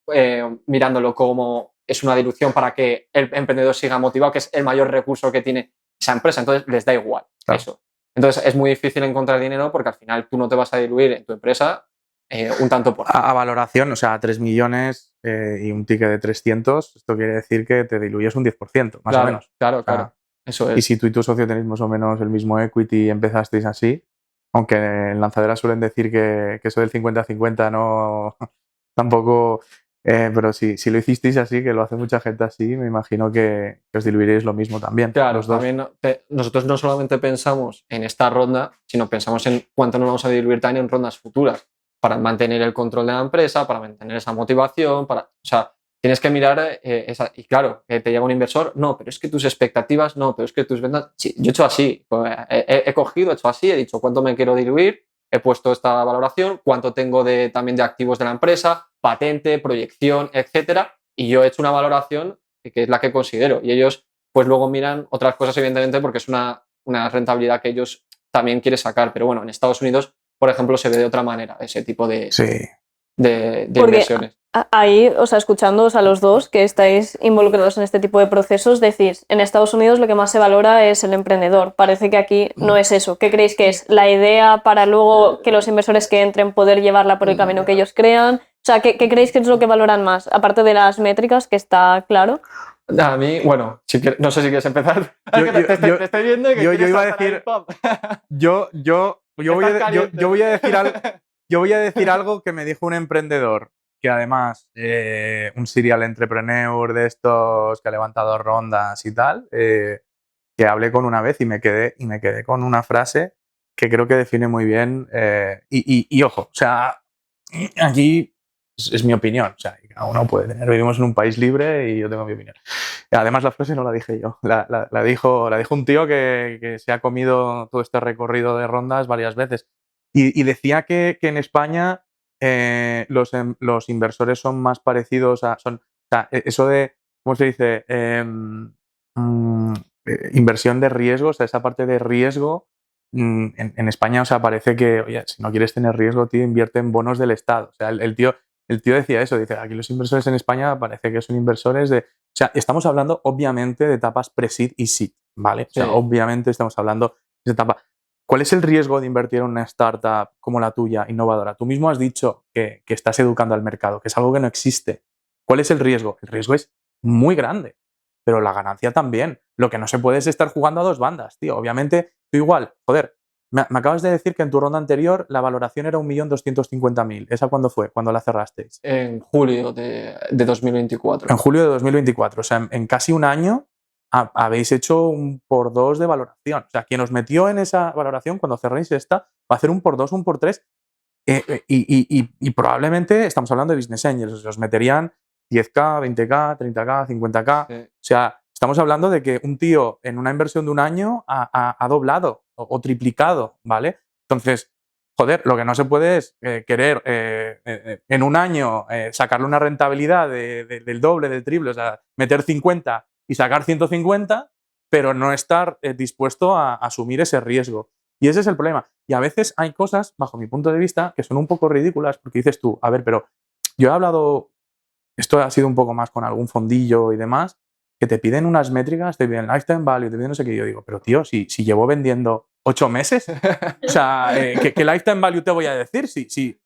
S1: mirándolo como es una dilución para que el emprendedor siga motivado, que es el mayor recurso que tiene esa empresa, entonces les da igual eso. Entonces es muy difícil encontrar dinero porque al final tú no te vas a diluir en tu empresa un tanto por ciento.
S2: A valoración, o sea, 3 millones y un ticket de 300, esto quiere decir que te diluyes un 10%, más o menos.
S1: Claro. Eso es.
S2: Y si tú y tu socio tenéis más o menos el mismo equity y empezasteis así, aunque en lanzadera suelen decir que eso del 50-50 no tampoco, pero si lo hicisteis así, que lo hace mucha gente así, me imagino que os diluiréis lo mismo también.
S1: Claro, también nosotros no solamente pensamos en esta ronda, sino pensamos en cuánto nos vamos a diluir también en rondas futuras, para mantener el control de la empresa, para mantener esa motivación, o sea, tienes que mirar y claro, te llega un inversor, no, pero es que tus expectativas, no, pero es que tus ventas, sí, yo he hecho así, he cogido, he hecho así, he dicho cuánto me quiero diluir, he puesto esta valoración, cuánto tengo también de activos de la empresa, patente, proyección, etcétera, y yo he hecho una valoración que es la que considero, y ellos pues luego miran otras cosas evidentemente porque es una rentabilidad que ellos también quieren sacar, pero bueno, en Estados Unidos por ejemplo, se ve de otra manera ese tipo de inversiones.
S3: Ahí, o sea, escuchándoos a los dos que estáis involucrados en este tipo de procesos, decís, en Estados Unidos lo que más se valora es el emprendedor. Parece que aquí no es eso. ¿Qué creéis que es? ¿La idea para luego que los inversores que entren poder llevarla por el camino que ellos crean? O sea, ¿qué creéis que es lo que valoran más? Aparte de las métricas, que está claro.
S1: A mí, bueno, no sé si quieres empezar. Te estoy viendo que
S2: yo iba a decir, yo voy a decir algo que me dijo un emprendedor, que además un serial entrepreneur de estos que ha levantado rondas y tal, que hablé con una vez y me quedé con una frase que creo que define muy bien. Y ojo, o sea, aquí es mi opinión, o sea, cada uno puede tener, vivimos en un país libre y yo tengo mi opinión. Además, la frase no la dije yo, la dijo un tío que se ha comido todo este recorrido de rondas varias veces. Y decía que en España los inversores son más parecidos a... o sea, eso de, ¿cómo se dice? Inversión de riesgo, o sea, esa parte de riesgo, en España, o sea, parece que, oye, si no quieres tener riesgo, tío, invierte en bonos del Estado. O sea, el tío decía eso, dice, aquí los inversores en España parece que son inversores de... O sea, estamos hablando obviamente de etapas pre-seed y seed, ¿vale? O sea,
S1: Sí.
S2: obviamente estamos hablando de etapa... ¿Cuál es el riesgo de invertir en una startup como la tuya, innovadora? Tú mismo has dicho que estás educando al mercado, que es algo que no existe. ¿Cuál es el riesgo? El riesgo es muy grande, pero la ganancia también. Lo que no se puede es estar jugando a dos bandas, tío. Obviamente, tú igual, joder, me acabas de decir que en tu ronda anterior la valoración era 1.250.000. ¿Esa cuándo fue? ¿Cuándo la cerrasteis?
S1: En julio de 2024.
S2: En julio de 2024. O sea, en casi un año habéis hecho un por 2 de valoración. O sea, quien os metió en esa valoración, cuando cerréis esta, va a hacer un por 2, un por 3. Y probablemente estamos hablando de business angels. Os meterían 10K, 20K, 30K, 50K.
S1: Sí.
S2: O sea, estamos hablando de que un tío en una inversión de un año ha doblado o triplicado, ¿vale? Entonces, joder, lo que no se puede es querer en un año sacarle una rentabilidad del doble, del triple, o sea, meter 50 y sacar 150, pero no estar dispuesto a asumir ese riesgo. Y ese es el problema. Y a veces hay cosas, bajo mi punto de vista, que son un poco ridículas, porque dices tú, a ver, pero yo he hablado, esto ha sido un poco más con algún fondillo y demás, que te piden unas métricas, te piden lifetime value, te piden no sé qué. Yo digo, pero tío, si llevo vendiendo 8 meses, o sea, ¿qué lifetime value te voy a decir? Si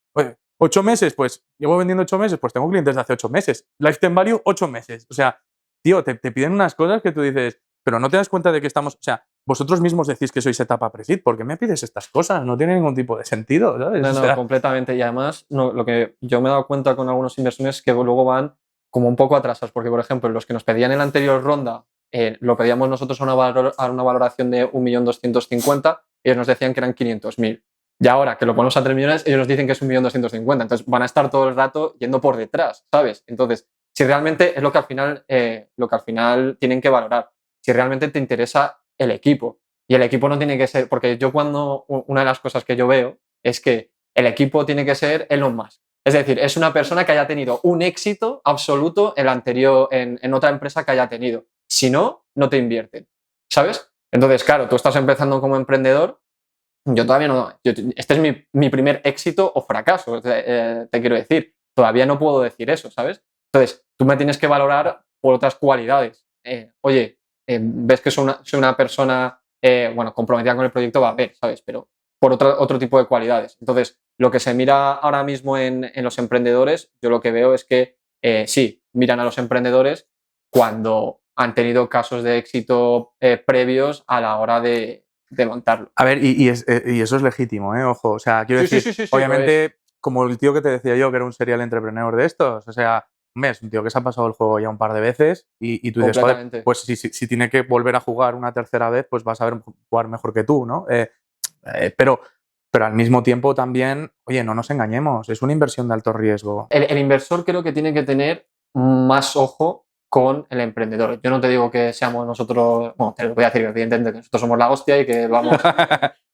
S2: 8 meses, pues llevo vendiendo 8 meses, pues tengo clientes de hace 8 meses. Lifetime value, 8 meses. O sea, tío, te piden unas cosas que tú dices, pero no te das cuenta de que estamos, o sea, vosotros mismos decís que sois etapa pre-seed, ¿por qué me pides estas cosas? No tiene ningún tipo de sentido, ¿sabes?
S1: No,
S2: O sea,
S1: completamente. Y además, lo que yo me he dado cuenta con algunos inversores es que luego van como un poco atrasados, porque, por ejemplo, los que nos pedían en la anterior ronda, lo pedíamos nosotros a una valoración de 1.250.000, ellos nos decían que eran 500.000. Y ahora que lo ponemos a 3 millones, ellos nos dicen que es 1.250.000. Entonces van a estar todo el rato yendo por detrás, ¿sabes? Entonces, si realmente es lo que al final tienen que valorar, si realmente te interesa el equipo. Y el equipo no tiene que ser, porque una de las cosas que yo veo es que el equipo tiene que ser Elon Musk. Es decir, es una persona que haya tenido un éxito absoluto en otra empresa que haya tenido. Si no, no te invierten, ¿sabes? Entonces, claro, tú estás empezando como emprendedor, yo todavía no... este es mi primer éxito o fracaso, te quiero decir. Todavía no puedo decir eso, ¿sabes? Entonces, tú me tienes que valorar por otras cualidades. Oye, ves que soy una persona comprometida con el proyecto, va a ver, ¿sabes? Pero por otro tipo de cualidades. Entonces, lo que se mira ahora mismo en los emprendedores, yo lo que veo es que sí, miran a los emprendedores cuando han tenido casos de éxito previos a la hora de montarlo.
S2: a ver, y eso es legítimo, ¿eh? Ojo, o sea, quiero decir,
S1: Sí,
S2: obviamente, como el tío que te decía yo, que era un serial entrepreneur de estos, o sea, es un tío que se ha pasado el juego ya un par de veces y tú dices, joder, pues si tiene que volver a jugar una tercera vez, pues vas a ver jugar mejor que tú, ¿no? Pero al mismo tiempo también, oye, no nos engañemos, es una inversión de alto riesgo.
S1: El inversor creo que tiene que tener más ojo con el emprendedor. Yo no te digo que seamos nosotros, bueno, te lo voy a decir evidentemente que nosotros somos la hostia y que vamos...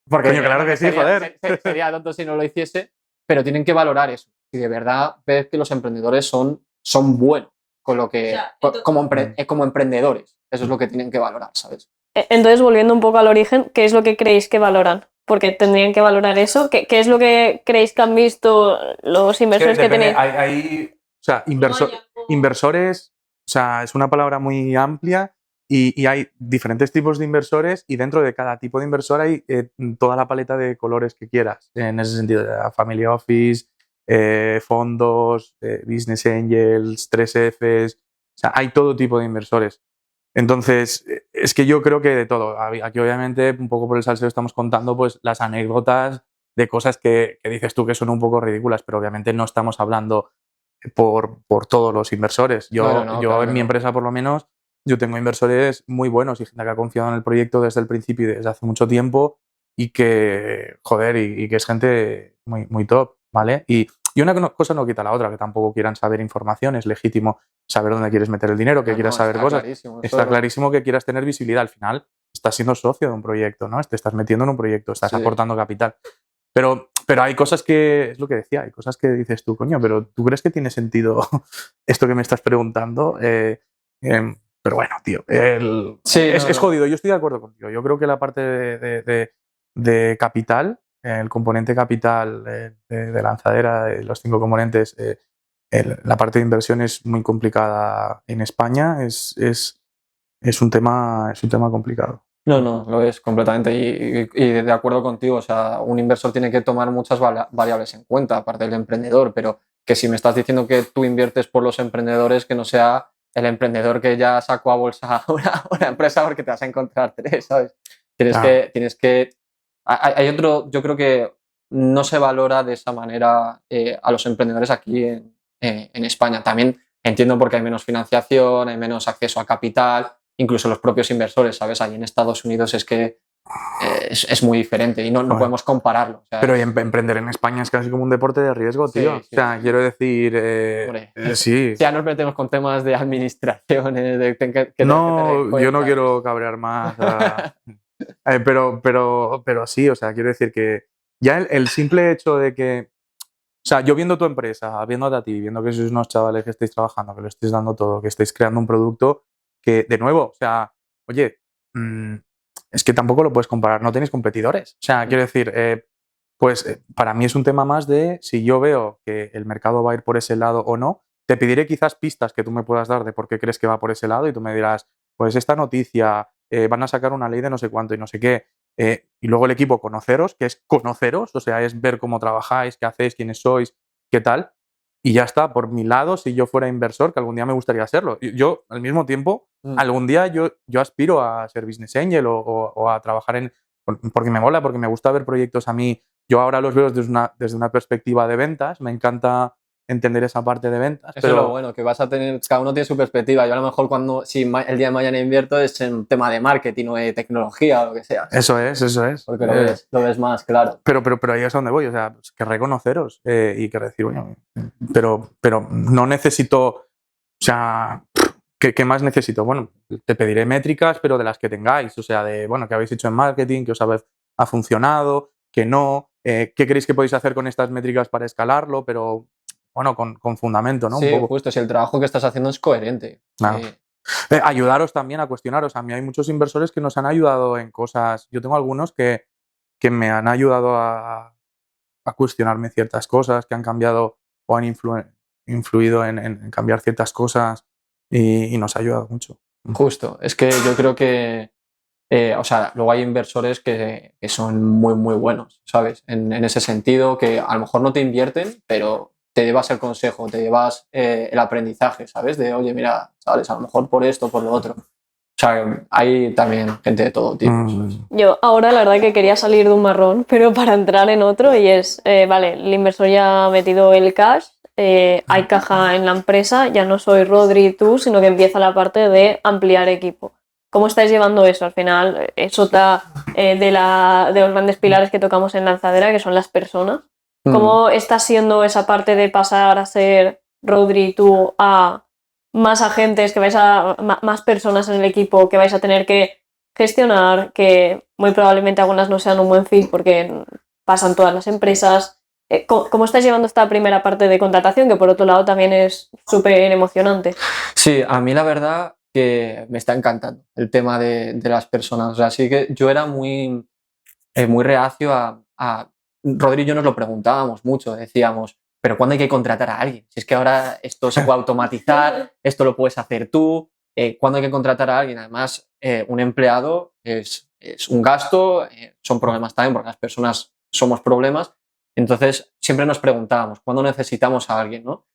S2: Porque coño, claro que sí, joder.
S1: Sería tonto si no lo hiciese, pero tienen que valorar eso. Y de verdad ver que los emprendedores son buenos con lo que, como emprendedores. Eso es lo que tienen que valorar, ¿sabes?
S3: Entonces, volviendo un poco al origen, ¿qué es lo que creéis que valoran? Porque tendrían que valorar eso. ¿Qué es lo que creéis que han visto los inversores que tenéis?
S2: O sea, inversores, o sea, es una palabra muy amplia y hay diferentes tipos de inversores y dentro de cada tipo de inversor hay toda la paleta de colores que quieras. En ese sentido, Family Office, fondos, Business Angels, 3Fs, o sea, hay todo tipo de inversores. Entonces, es que yo creo que de todo. Aquí, obviamente, un poco por el salseo estamos contando pues las anécdotas de cosas que dices tú que son un poco ridículas, pero obviamente no estamos hablando por todos los inversores. Yo
S1: claro,
S2: en mi empresa, por lo menos, yo tengo inversores muy buenos y gente que ha confiado en el proyecto desde el principio y desde hace mucho tiempo y que, joder, y que es gente muy, muy top, ¿vale? Y una cosa no quita la otra, que tampoco quieran saber información, es legítimo saber dónde quieres meter el dinero, que quieras saber cosas. Está clarísimo que quieras tener visibilidad. Al final, estás siendo socio de un proyecto, ¿no? Te estás metiendo en un proyecto, estás aportando capital. Pero hay cosas que, es lo que decía, hay cosas que dices tú, coño, pero ¿tú crees que tiene sentido esto que me estás preguntando? Pero bueno, tío, es jodido. Yo estoy de acuerdo contigo. Yo creo que la parte de capital, el componente capital de lanzadera, los 5 componentes, la parte de inversión es muy complicada en España. Es un tema complicado.
S1: No, lo es completamente y de acuerdo contigo, o sea, un inversor tiene que tomar muchas variables en cuenta, aparte del emprendedor, pero que si me estás diciendo que tú inviertes por los emprendedores, que no sea el emprendedor que ya sacó a bolsa una empresa porque te vas a encontrar 3, ¿sabes? Tienes que... Hay otro, yo creo que no se valora de esa manera a los emprendedores aquí en España. También entiendo porque hay menos financiación, hay menos acceso a capital, incluso los propios inversores, ¿sabes? Allí en Estados Unidos es que es muy diferente y no podemos compararlo. O sea,
S2: pero emprender en España es casi como un deporte de riesgo, tío.
S1: Sí,
S2: o sea, quiero decir... sí.
S1: Ya nos metemos con temas de administraciones,
S2: yo no quiero cabrear más. Pero sí, o sea, quiero decir que ya el simple hecho de que... O sea, yo viendo tu empresa, viéndote a ti, viendo que sois unos chavales que estáis trabajando, que lo estáis dando todo, que estáis creando un producto que, de nuevo, o sea, oye, es que tampoco lo puedes comparar, no tenéis competidores. O sea, quiero decir, para mí es un tema más de si yo veo que el mercado va a ir por ese lado o no, te pediré quizás pistas que tú me puedas dar de por qué crees que va por ese lado y tú me dirás, pues esta noticia, van a sacar una ley de no sé cuánto y no sé qué. Y luego el equipo conoceros, que es conoceros, o sea, es ver cómo trabajáis, qué hacéis, quiénes sois, qué tal. Y ya está, por mi lado, si yo fuera inversor, que algún día me gustaría serlo. Yo, al mismo tiempo, algún día yo aspiro a ser business angel o a trabajar porque me mola, porque me gusta ver proyectos a mí. Yo ahora los veo desde una perspectiva de ventas, me encanta entender esa parte de ventas.
S1: Eso es lo bueno, que vas a tener, cada uno tiene su perspectiva. Yo a lo mejor si el día de mañana invierto es en tema de marketing o de tecnología o lo que sea.
S2: Eso es.
S1: Porque lo ves más claro.
S2: Pero ahí es a donde voy, o sea, que reconoceros y que decir, bueno, pero no necesito, o sea, ¿qué más necesito? Bueno, te pediré métricas, pero de las que tengáis, o sea, de, bueno, qué habéis hecho en marketing, qué os ha funcionado, qué no, qué creéis que podéis hacer con estas métricas para escalarlo, pero bueno, con fundamento, ¿no?
S1: Sí,
S2: un poco.
S1: Justo, si el trabajo que estás haciendo es coherente.
S2: Claro. Ayudaros también a cuestionaros. A mí hay muchos inversores que nos han ayudado en cosas. Yo tengo algunos que me han ayudado a cuestionarme ciertas cosas, que han cambiado o han influido en cambiar ciertas cosas y nos ha ayudado mucho.
S1: Justo, es que yo creo que, o sea, luego hay inversores que son muy, muy buenos, ¿sabes? En ese sentido, que a lo mejor no te invierten, pero te llevas el consejo, te llevas el aprendizaje, ¿sabes? De, oye, mira, ¿sabes? A lo mejor por esto, por lo otro. O sea, hay también gente de todo tipo.
S3: Yo ahora la verdad que quería salir de un marrón, pero para entrar en otro y es, vale, el inversor ya ha metido el cash, hay caja en la empresa, ya no soy Rodri y tú, sino que empieza la parte de ampliar equipo. ¿Cómo estáis llevando eso? Al final, eso está de los grandes pilares que tocamos en Lanzadera, que son las personas. ¿Cómo está siendo esa parte de pasar a ser Rodri y tú a más agentes, más personas en el equipo que vais a tener que gestionar, que muy probablemente algunas no sean un buen fit porque pasan todas las empresas? ¿Cómo estáis llevando esta primera parte de contratación, que por otro lado también es súper emocionante?
S1: Sí, a mí la verdad que me está encantando el tema de las personas. O sea, sí que yo era muy reacio a Rodri y yo nos lo preguntábamos mucho, decíamos, pero ¿cuándo hay que contratar a alguien? Si es que ahora esto se puede automatizar, esto lo puedes hacer tú, ¿cuándo hay que contratar a alguien? Además, un empleado es un gasto, son problemas también porque las personas somos problemas. Entonces, siempre nos preguntábamos, ¿cuándo necesitamos a alguien, ¿no?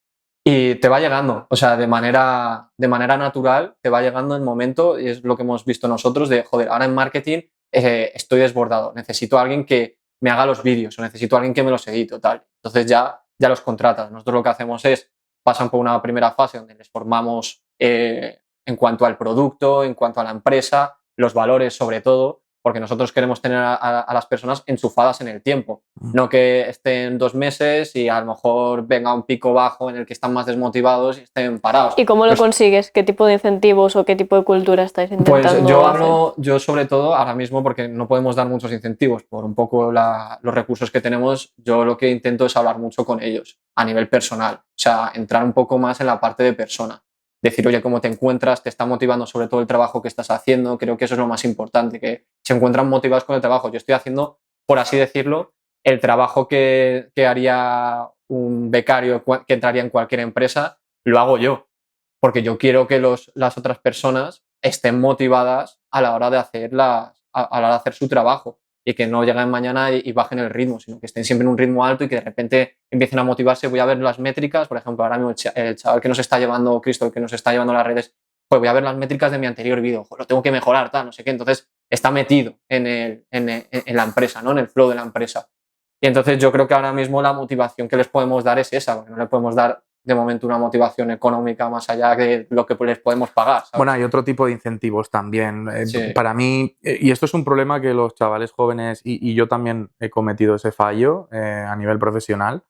S1: Y te va llegando, o sea, de manera natural, te va llegando el momento, y es lo que hemos visto nosotros, de, joder, ahora en marketing estoy desbordado, necesito a alguien que me haga los vídeos o necesito a alguien que me los edite, tal. Entonces ya los contratas. Nosotros lo que hacemos es, pasan por una primera fase donde les formamos en cuanto al producto, en cuanto a la empresa, los valores sobre todo, porque nosotros queremos tener a las personas enchufadas en el tiempo, no que estén 2 meses y a lo mejor venga un pico bajo en el que están más desmotivados y estén parados.
S3: ¿Y cómo lo consigues? ¿Qué tipo de incentivos o qué tipo de cultura estáis intentando
S1: Pues yo sobre todo ahora mismo, porque no podemos dar muchos incentivos por un poco los recursos que tenemos, yo lo que intento es hablar mucho con ellos a nivel personal, o sea, entrar un poco más en la parte de persona. Decir, oye, ¿cómo te encuentras? ¿Te está motivando sobre todo el trabajo que estás haciendo? Creo que eso es lo más importante, que se encuentran motivados con el trabajo. Yo estoy haciendo, por así decirlo, el trabajo que haría un becario que entraría en cualquier empresa, lo hago yo. Porque yo quiero que las otras personas estén motivadas a la hora de hacer a la hora de hacer su trabajo y que no lleguen mañana y bajen el ritmo, sino que estén siempre en un ritmo alto y que de repente empiecen a motivarse. Voy a ver las métricas, por ejemplo, ahora mismo el chaval que nos está llevando, Cristo, que nos está llevando a las redes, pues voy a ver las métricas de mi anterior vídeo, lo tengo que mejorar, tal, no sé qué. Entonces está metido en la empresa, ¿no? En el flow de la empresa. Y entonces yo creo que ahora mismo la motivación que les podemos dar es esa, porque no le podemos dar de momento una motivación económica más allá de lo que les podemos pagar, ¿sabes?
S2: Bueno, hay otro tipo de incentivos también.
S1: Sí.
S2: Para mí, y esto es un problema que los chavales jóvenes, y yo también he cometido ese fallo a nivel profesional,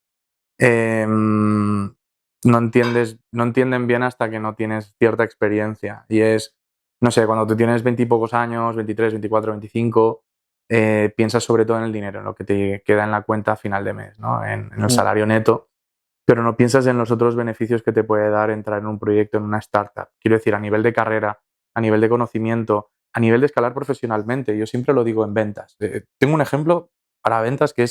S2: no entienden bien hasta que no tienes cierta experiencia. Y es, no sé, cuando tú tienes 20 y pocos años, 23, 24, 25, piensas sobre todo en el dinero, en lo que te queda en la cuenta a final de mes, ¿no? En el salario neto. Pero no piensas en los otros beneficios que te puede dar entrar en un proyecto, en una startup. Quiero decir, a nivel de carrera, a nivel de conocimiento, a nivel de escalar profesionalmente. Yo siempre lo digo en ventas. Tengo un ejemplo para ventas que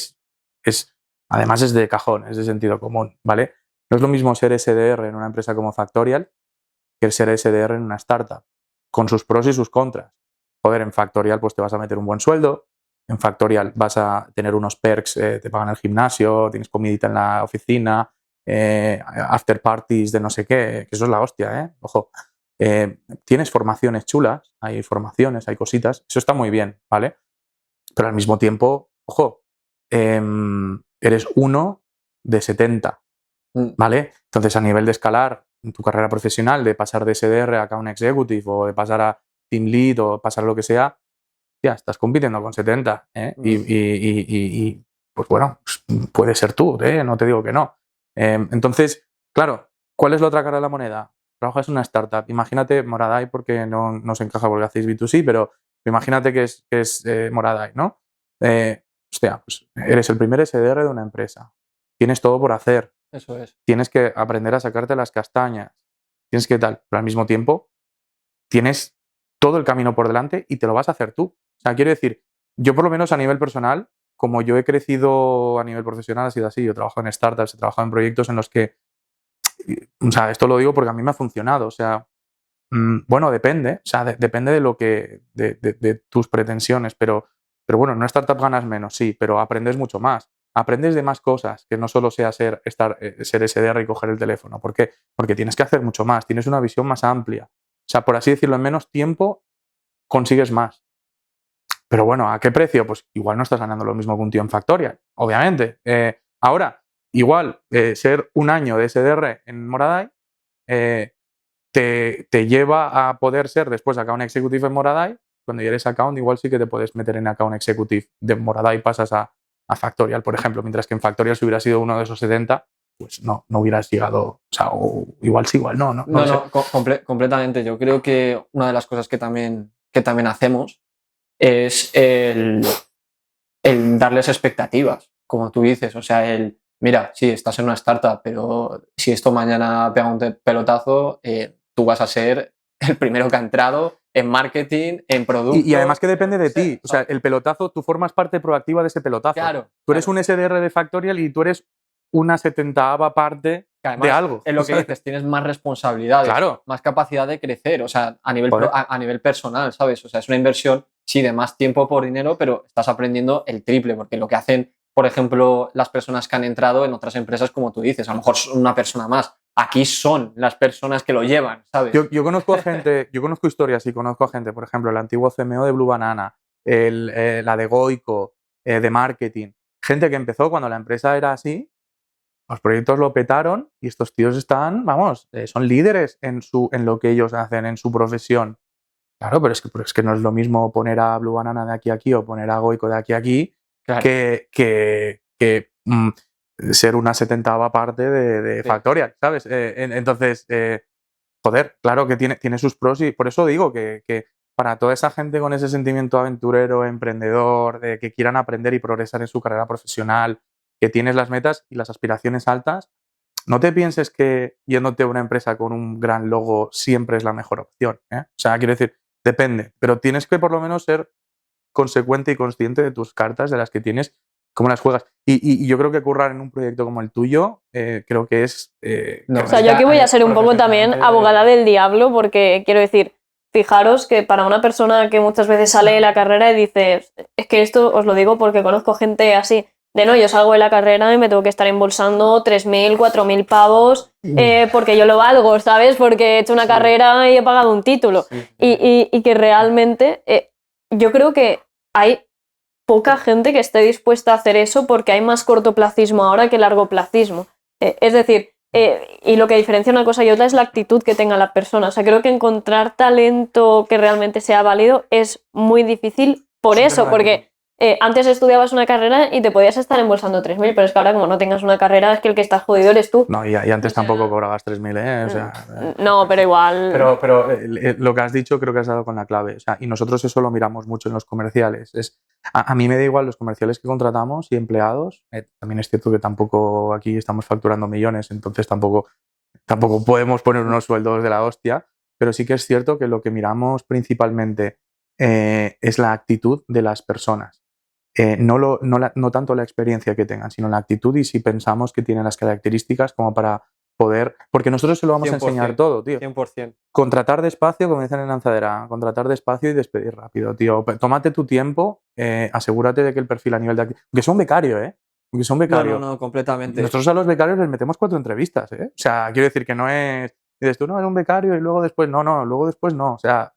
S2: además es de cajón, es de sentido común, ¿vale? No es lo mismo ser SDR en una empresa como Factorial que ser SDR en una startup, con sus pros y sus contras. Joder, en Factorial pues te vas a meter un buen sueldo, en Factorial vas a tener unos perks, te pagan el gimnasio, tienes comidita en la oficina, after parties de no sé qué, que eso es la hostia, ojo. Tienes formaciones chulas, hay formaciones, hay cositas, eso está muy bien, ¿vale? Pero al mismo tiempo, ojo, eres uno de 70, ¿vale? Entonces, a nivel de escalar en tu carrera profesional, de pasar de SDR a Account Executive o de pasar a Team Lead o pasar a lo que sea, ya estás compitiendo con 70, y pues bueno, puede ser tú, no te digo que no. Entonces, claro, ¿cuál es la otra cara de la moneda? Trabajas en una startup. Imagínate Moradai, porque no se encaja porque hacéis B2C, pero imagínate que es Moradai, ¿no? Hostia, pues eres el primer SDR de una empresa. Tienes todo por hacer.
S1: Eso es.
S2: Tienes que aprender a sacarte las castañas. Tienes que tal, pero al mismo tiempo tienes todo el camino por delante y te lo vas a hacer tú. O sea, quiero decir, yo por lo menos a nivel personal, como yo he crecido a nivel profesional, ha sido así. Yo trabajo en startups, he trabajado en proyectos en los que, o sea, esto lo digo porque a mí me ha funcionado. O sea, bueno, depende. O sea, depende de lo que, de tus pretensiones. Pero bueno, en una startup ganas menos, sí, pero aprendes mucho más. Aprendes de más cosas, que no solo sea ser SDR y coger el teléfono. ¿Por qué? Porque tienes que hacer mucho más, tienes una visión más amplia. O sea, por así decirlo, en menos tiempo consigues más. Pero bueno, ¿a qué precio? Pues igual no estás ganando lo mismo que un tío en Factorial, obviamente. Ahora, igual, ser un año de SDR en Moradai te lleva a poder ser después Account Executive en Moradai. Cuando ya eres Account, igual sí que te puedes meter en Account Executive de Moradai y pasas a Factorial, por ejemplo. Mientras que en Factorial, si hubiera sido uno de esos 70, pues no hubieras llegado. O sea, o igual sí, igual no.
S1: Completamente. Yo creo que una de las cosas que también hacemos es el darles expectativas, como tú dices. O sea, mira, sí, estás en una startup, pero si esto mañana pega un pelotazo, tú vas a ser el primero que ha entrado en marketing, en producto.
S2: Y además que depende de ti. O sea, el pelotazo, tú formas parte proactiva de ese pelotazo.
S1: Claro.
S2: Tú eres un SDR de Factorial y tú eres una 70ava parte
S1: Que además,
S2: de algo.
S1: es lo que dices, tienes más responsabilidades,
S2: Claro.
S1: más capacidad de crecer, o sea, a nivel,
S2: Joder.
S1: a nivel personal, ¿sabes? O sea, es una inversión, sí, de más tiempo por dinero, pero estás aprendiendo el triple, porque lo que hacen, por ejemplo, las personas que han entrado en otras empresas, como tú dices, a lo mejor son una persona más. Aquí son las personas que lo llevan, ¿sabes?
S2: Yo conozco a gente, yo conozco historias y conozco a gente, por ejemplo, el antiguo CMO de Blue Banana, la de Goico, de marketing. Gente que empezó cuando la empresa era así, los proyectos lo petaron y estos tíos están, vamos, son líderes en lo que ellos hacen, en su profesión. Claro, pero es que no es lo mismo poner a Blue Banana de aquí a aquí o poner a Goico de aquí a aquí
S1: Claro.
S2: que ser una 70ava parte de
S1: Sí.
S2: Factorial, ¿sabes? Entonces, joder, claro que tiene sus pros y por eso digo que para toda esa gente con ese sentimiento aventurero, emprendedor, de que quieran aprender y progresar en su carrera profesional, que tienes las metas y las aspiraciones altas, no te pienses que yéndote a una empresa con un gran logo siempre es la mejor opción, ¿eh? O sea, quiero decir, depende, pero tienes que por lo menos ser consecuente y consciente de tus cartas, de las que tienes, cómo las juegas. Y yo creo que currar en un proyecto como el tuyo, creo que es...
S1: No,
S3: O sea, yo aquí voy a ser un poco también abogada del diablo porque quiero decir, fijaros que para una persona que muchas veces sale de la carrera y dice, es que esto os lo digo porque conozco gente así, de no, yo salgo de la carrera y me tengo que estar embolsando 3.000, 4.000 pavos porque yo lo valgo, ¿sabes? Porque he hecho una carrera y he pagado un título. Y que realmente yo creo que hay poca gente que esté dispuesta a hacer eso porque hay más cortoplacismo ahora que largoplacismo. Es decir, y lo que diferencia una cosa y otra es la actitud que tenga la persona. O sea, creo que encontrar talento que realmente sea válido es muy difícil por eso, porque antes estudiabas una carrera y te podías estar embolsando 3.000, pero es que ahora como no tengas una carrera es que el que estás jodido eres tú.
S2: No, y antes
S3: O sea,
S2: tampoco cobrabas 3.000, ¿eh? O sea,
S3: no, pero igual...
S2: Pero lo que has dicho creo que has dado con la clave. O sea, y nosotros eso lo miramos mucho en los comerciales. A mí me da igual los comerciales que contratamos y empleados. También es cierto que tampoco aquí estamos facturando millones, entonces tampoco podemos poner unos sueldos de la hostia. Pero sí que es cierto que lo que miramos principalmente es la actitud de las personas. No tanto la experiencia que tengan, sino la actitud y si pensamos que tienen las características como para poder... Porque nosotros se lo vamos a enseñar todo, tío.
S1: 100%.
S2: Contratar despacio, como dicen en Lanzadera, contratar despacio y despedir rápido, tío. Tómate tu tiempo, asegúrate de que el perfil a nivel de actitud... Aunque sea un becario, ¿eh? Aunque sea un becario.
S1: No, completamente.
S2: Nosotros a los becarios les metemos 4 entrevistas, ¿eh? O sea, quiero decir que no es... Dices tú, no, es un becario y luego después no, luego después no. O sea,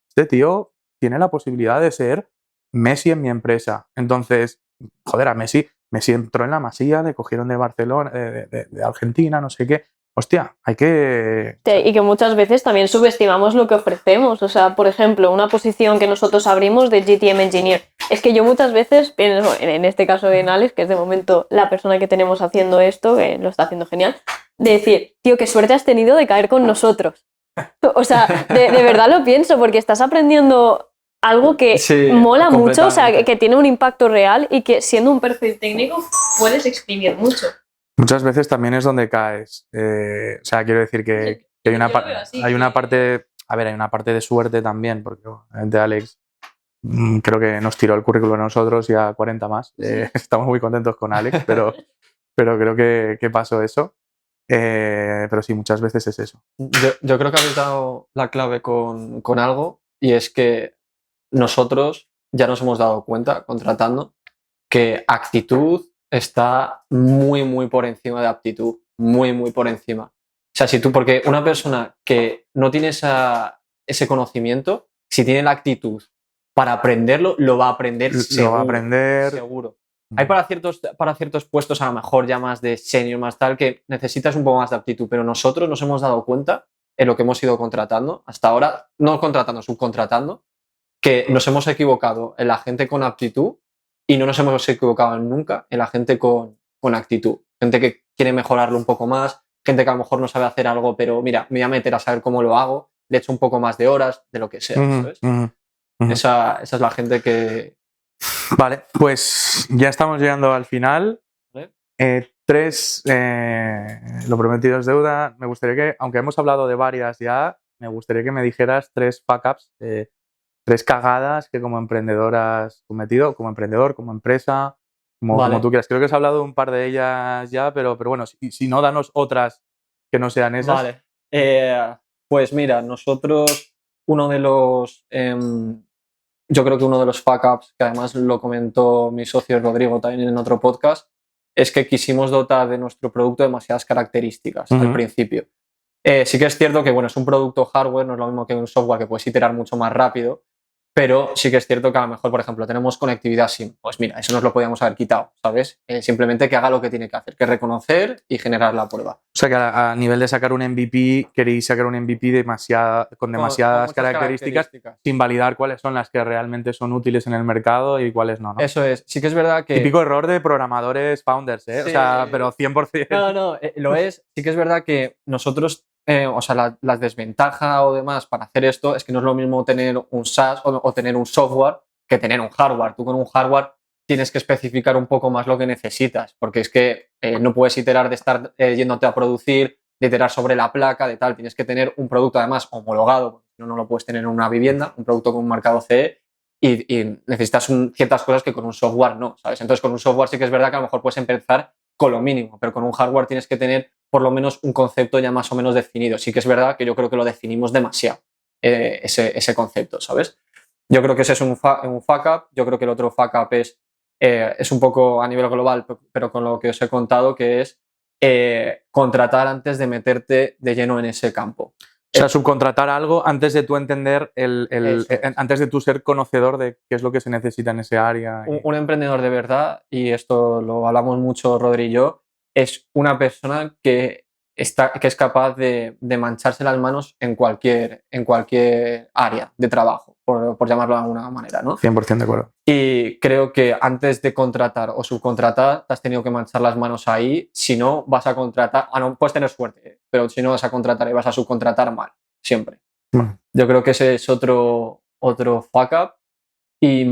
S2: este tío tiene la posibilidad de ser Messi en mi empresa. Entonces, joder, a Messi entró en la Masía, le cogieron de Barcelona, de Argentina, no sé qué. Hostia, hay que...
S3: Y que muchas veces también subestimamos lo que ofrecemos. O sea, por ejemplo, una posición que nosotros abrimos de GTM Engineer. Es que yo muchas veces pienso, en este caso en Alex, que es de momento la persona que tenemos haciendo esto, que lo está haciendo genial, de decir, tío, qué suerte has tenido de caer con nosotros. O sea, de verdad lo pienso, porque estás aprendiendo algo que mola mucho, o sea, que tiene un impacto real y que siendo un perfil técnico puedes exprimir mucho.
S2: Muchas veces también es donde caes. O sea, quiero decir que hay una parte... A ver, hay una parte de suerte también, porque obviamente Alex creo que nos tiró el currículum a nosotros y a 40 más. Estamos muy contentos con Alex, pero creo que pasó eso. Pero sí, muchas veces es eso.
S1: Yo creo que habéis dado la clave con algo y es que nosotros ya nos hemos dado cuenta, contratando, que actitud está muy, muy por encima de aptitud. Muy, muy por encima. O sea, si tú, porque una persona que no tiene ese conocimiento, si tiene la actitud para aprenderlo, lo va a aprender seguro.
S2: Lo va a aprender.
S1: Seguro. Hay para ciertos puestos, a lo mejor ya más de senior, más tal, que necesitas un poco más de aptitud, pero nosotros nos hemos dado cuenta en lo que hemos ido contratando hasta ahora, no contratando, subcontratando, que nos hemos equivocado en la gente con aptitud y no nos hemos equivocado nunca en la gente con actitud. Gente que quiere mejorarlo un poco más, gente que a lo mejor no sabe hacer algo, pero mira, me voy a meter a saber cómo lo hago, le echo un poco más de horas, de lo que sea, ¿sabes? Esa es la gente que...
S2: Vale, pues ya estamos llegando al final.
S1: ¿Vale?
S2: Lo prometido es deuda. Me gustaría que, aunque hemos hablado de varias ya, me gustaría que me dijeras 3 fuck-ups, 3 cagadas que como emprendedor has cometido, como emprendedor, como empresa, como tú quieras. Creo que has hablado de un par de ellas ya, pero bueno, si no, danos otras que no sean esas.
S1: Vale. Pues mira, nosotros uno de los... yo creo que uno de los fuck-ups, que además lo comentó mi socio Rodrigo también en otro podcast, es que quisimos dotar de nuestro producto demasiadas características al principio. Sí que es cierto que, bueno, es un producto hardware, no es lo mismo que un software que puedes iterar mucho más rápido, pero sí que es cierto que a lo mejor, por ejemplo, tenemos conectividad SIM. Pues mira, eso nos lo podíamos haber quitado, ¿sabes? Simplemente que haga lo que tiene que hacer, que es reconocer y generar la prueba.
S2: O sea que a nivel de sacar un MVP, queréis sacar un MVP con demasiadas características sin validar cuáles son las que realmente son útiles en el mercado y cuáles no, ¿no?
S1: Eso es. Sí que es verdad que...
S2: Típico error de programadores founders, ¿eh?
S1: Sí.
S2: O sea, pero 100%.
S1: No, lo es. Sí que es verdad que nosotros... o sea, la desventaja o demás para hacer esto es que no es lo mismo tener un SaaS o tener un software que tener un hardware. Tú con un hardware tienes que especificar un poco más lo que necesitas, porque es que no puedes iterar de estar yéndote a producir, de iterar sobre la placa, de tal. Tienes que tener un producto además homologado, porque si no, no lo puedes tener en una vivienda, un producto con un marcado CE, y necesitas ciertas cosas que con un software no, ¿sabes? Entonces, con un software sí que es verdad que a lo mejor puedes empezar con lo mínimo, pero con un hardware tienes que tener por lo menos un concepto ya más o menos definido. Sí que es verdad que yo creo que lo definimos demasiado, ese concepto, ¿sabes? Yo creo que ese es un fuck up. Yo creo que el otro fuck up es un poco a nivel global, pero con lo que os he contado, que es contratar antes de meterte de lleno en ese campo.
S2: O sea, subcontratar algo antes de tú entender, antes de tú ser conocedor de qué es lo que se necesita en ese área.
S1: Un emprendedor de verdad, y esto lo hablamos mucho Rodri y yo, es una persona que es capaz de mancharse las manos en cualquier área de trabajo, por llamarlo de alguna manera, ¿no?
S2: 100% de acuerdo.
S1: Y creo que antes de contratar o subcontratar, te has tenido que manchar las manos ahí. Si no, vas a contratar... no, puedes tener suerte, pero si no vas a contratar y vas a subcontratar mal, siempre.
S2: Bueno.
S1: Yo creo que ese es otro fuck up. Y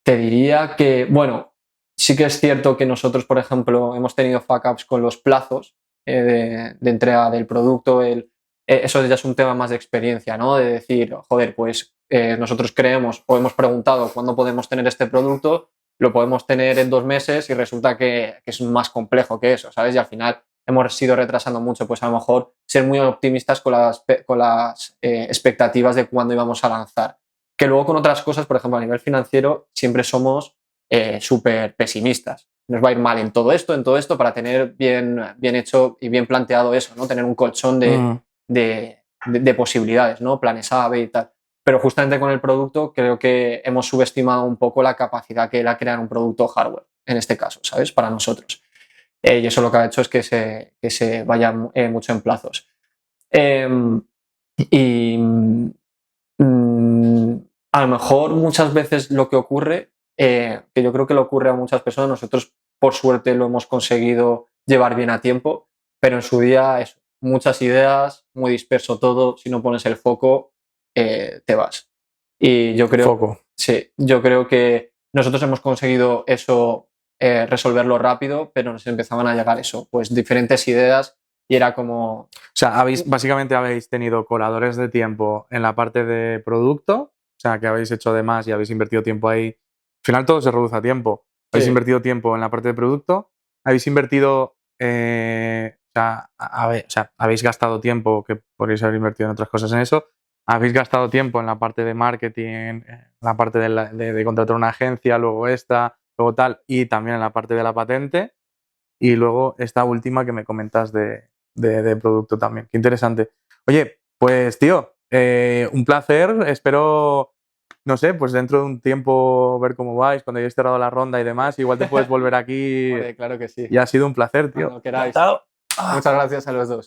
S1: te diría que, bueno, sí que es cierto que nosotros, por ejemplo, hemos tenido fuck ups con los plazos de entrega del producto. Eso ya es un tema más de experiencia, ¿no? De decir, joder, pues nosotros creemos o hemos preguntado cuándo podemos tener este producto, lo podemos tener en 2 meses y resulta que es más complejo que eso, ¿sabes? Y al final hemos ido retrasando mucho, pues a lo mejor ser muy optimistas con las expectativas de cuándo íbamos a lanzar. Que luego con otras cosas, por ejemplo, a nivel financiero, siempre somos súper pesimistas. Nos va a ir mal en todo esto, para tener bien hecho y bien planteado eso, ¿no? Tener un colchón de posibilidades, ¿no? Planes A, B y tal. Pero justamente con el producto creo que hemos subestimado un poco la capacidad que era crear un producto hardware, en este caso, ¿sabes? Para nosotros. Y eso lo que ha hecho es que se vaya mucho en plazos. A lo mejor muchas veces lo que ocurre, que yo creo que le ocurre a muchas personas, nosotros por suerte lo hemos conseguido llevar bien a tiempo, pero en su día eso, muchas ideas, muy disperso todo, si no pones el foco, te vas. Y yo creo, sí, yo creo que nosotros hemos conseguido eso, resolverlo rápido, pero nos empezaban a llegar eso, pues diferentes ideas y era como...
S2: O sea, básicamente habéis tenido coladores de tiempo en la parte de producto, o sea, que habéis hecho de más y habéis invertido tiempo ahí. Al final todo se reduce a tiempo. Habéis invertido tiempo en la parte de producto, habéis invertido... habéis gastado tiempo, que podríais haber invertido en otras cosas en eso. Habéis gastado tiempo en la parte de marketing, en la parte de contratar una agencia, luego luego tal, y también en la parte de la patente. Y luego esta última que me comentas de producto también. Qué interesante. Oye, pues tío, un placer. Espero, no sé, pues dentro de un tiempo ver cómo vais, cuando hayáis cerrado la ronda y demás. Igual te puedes volver aquí.
S1: Joder, claro que sí.
S2: Y ha sido un placer, tío.
S1: Cuando queráis. Muchas gracias a los dos,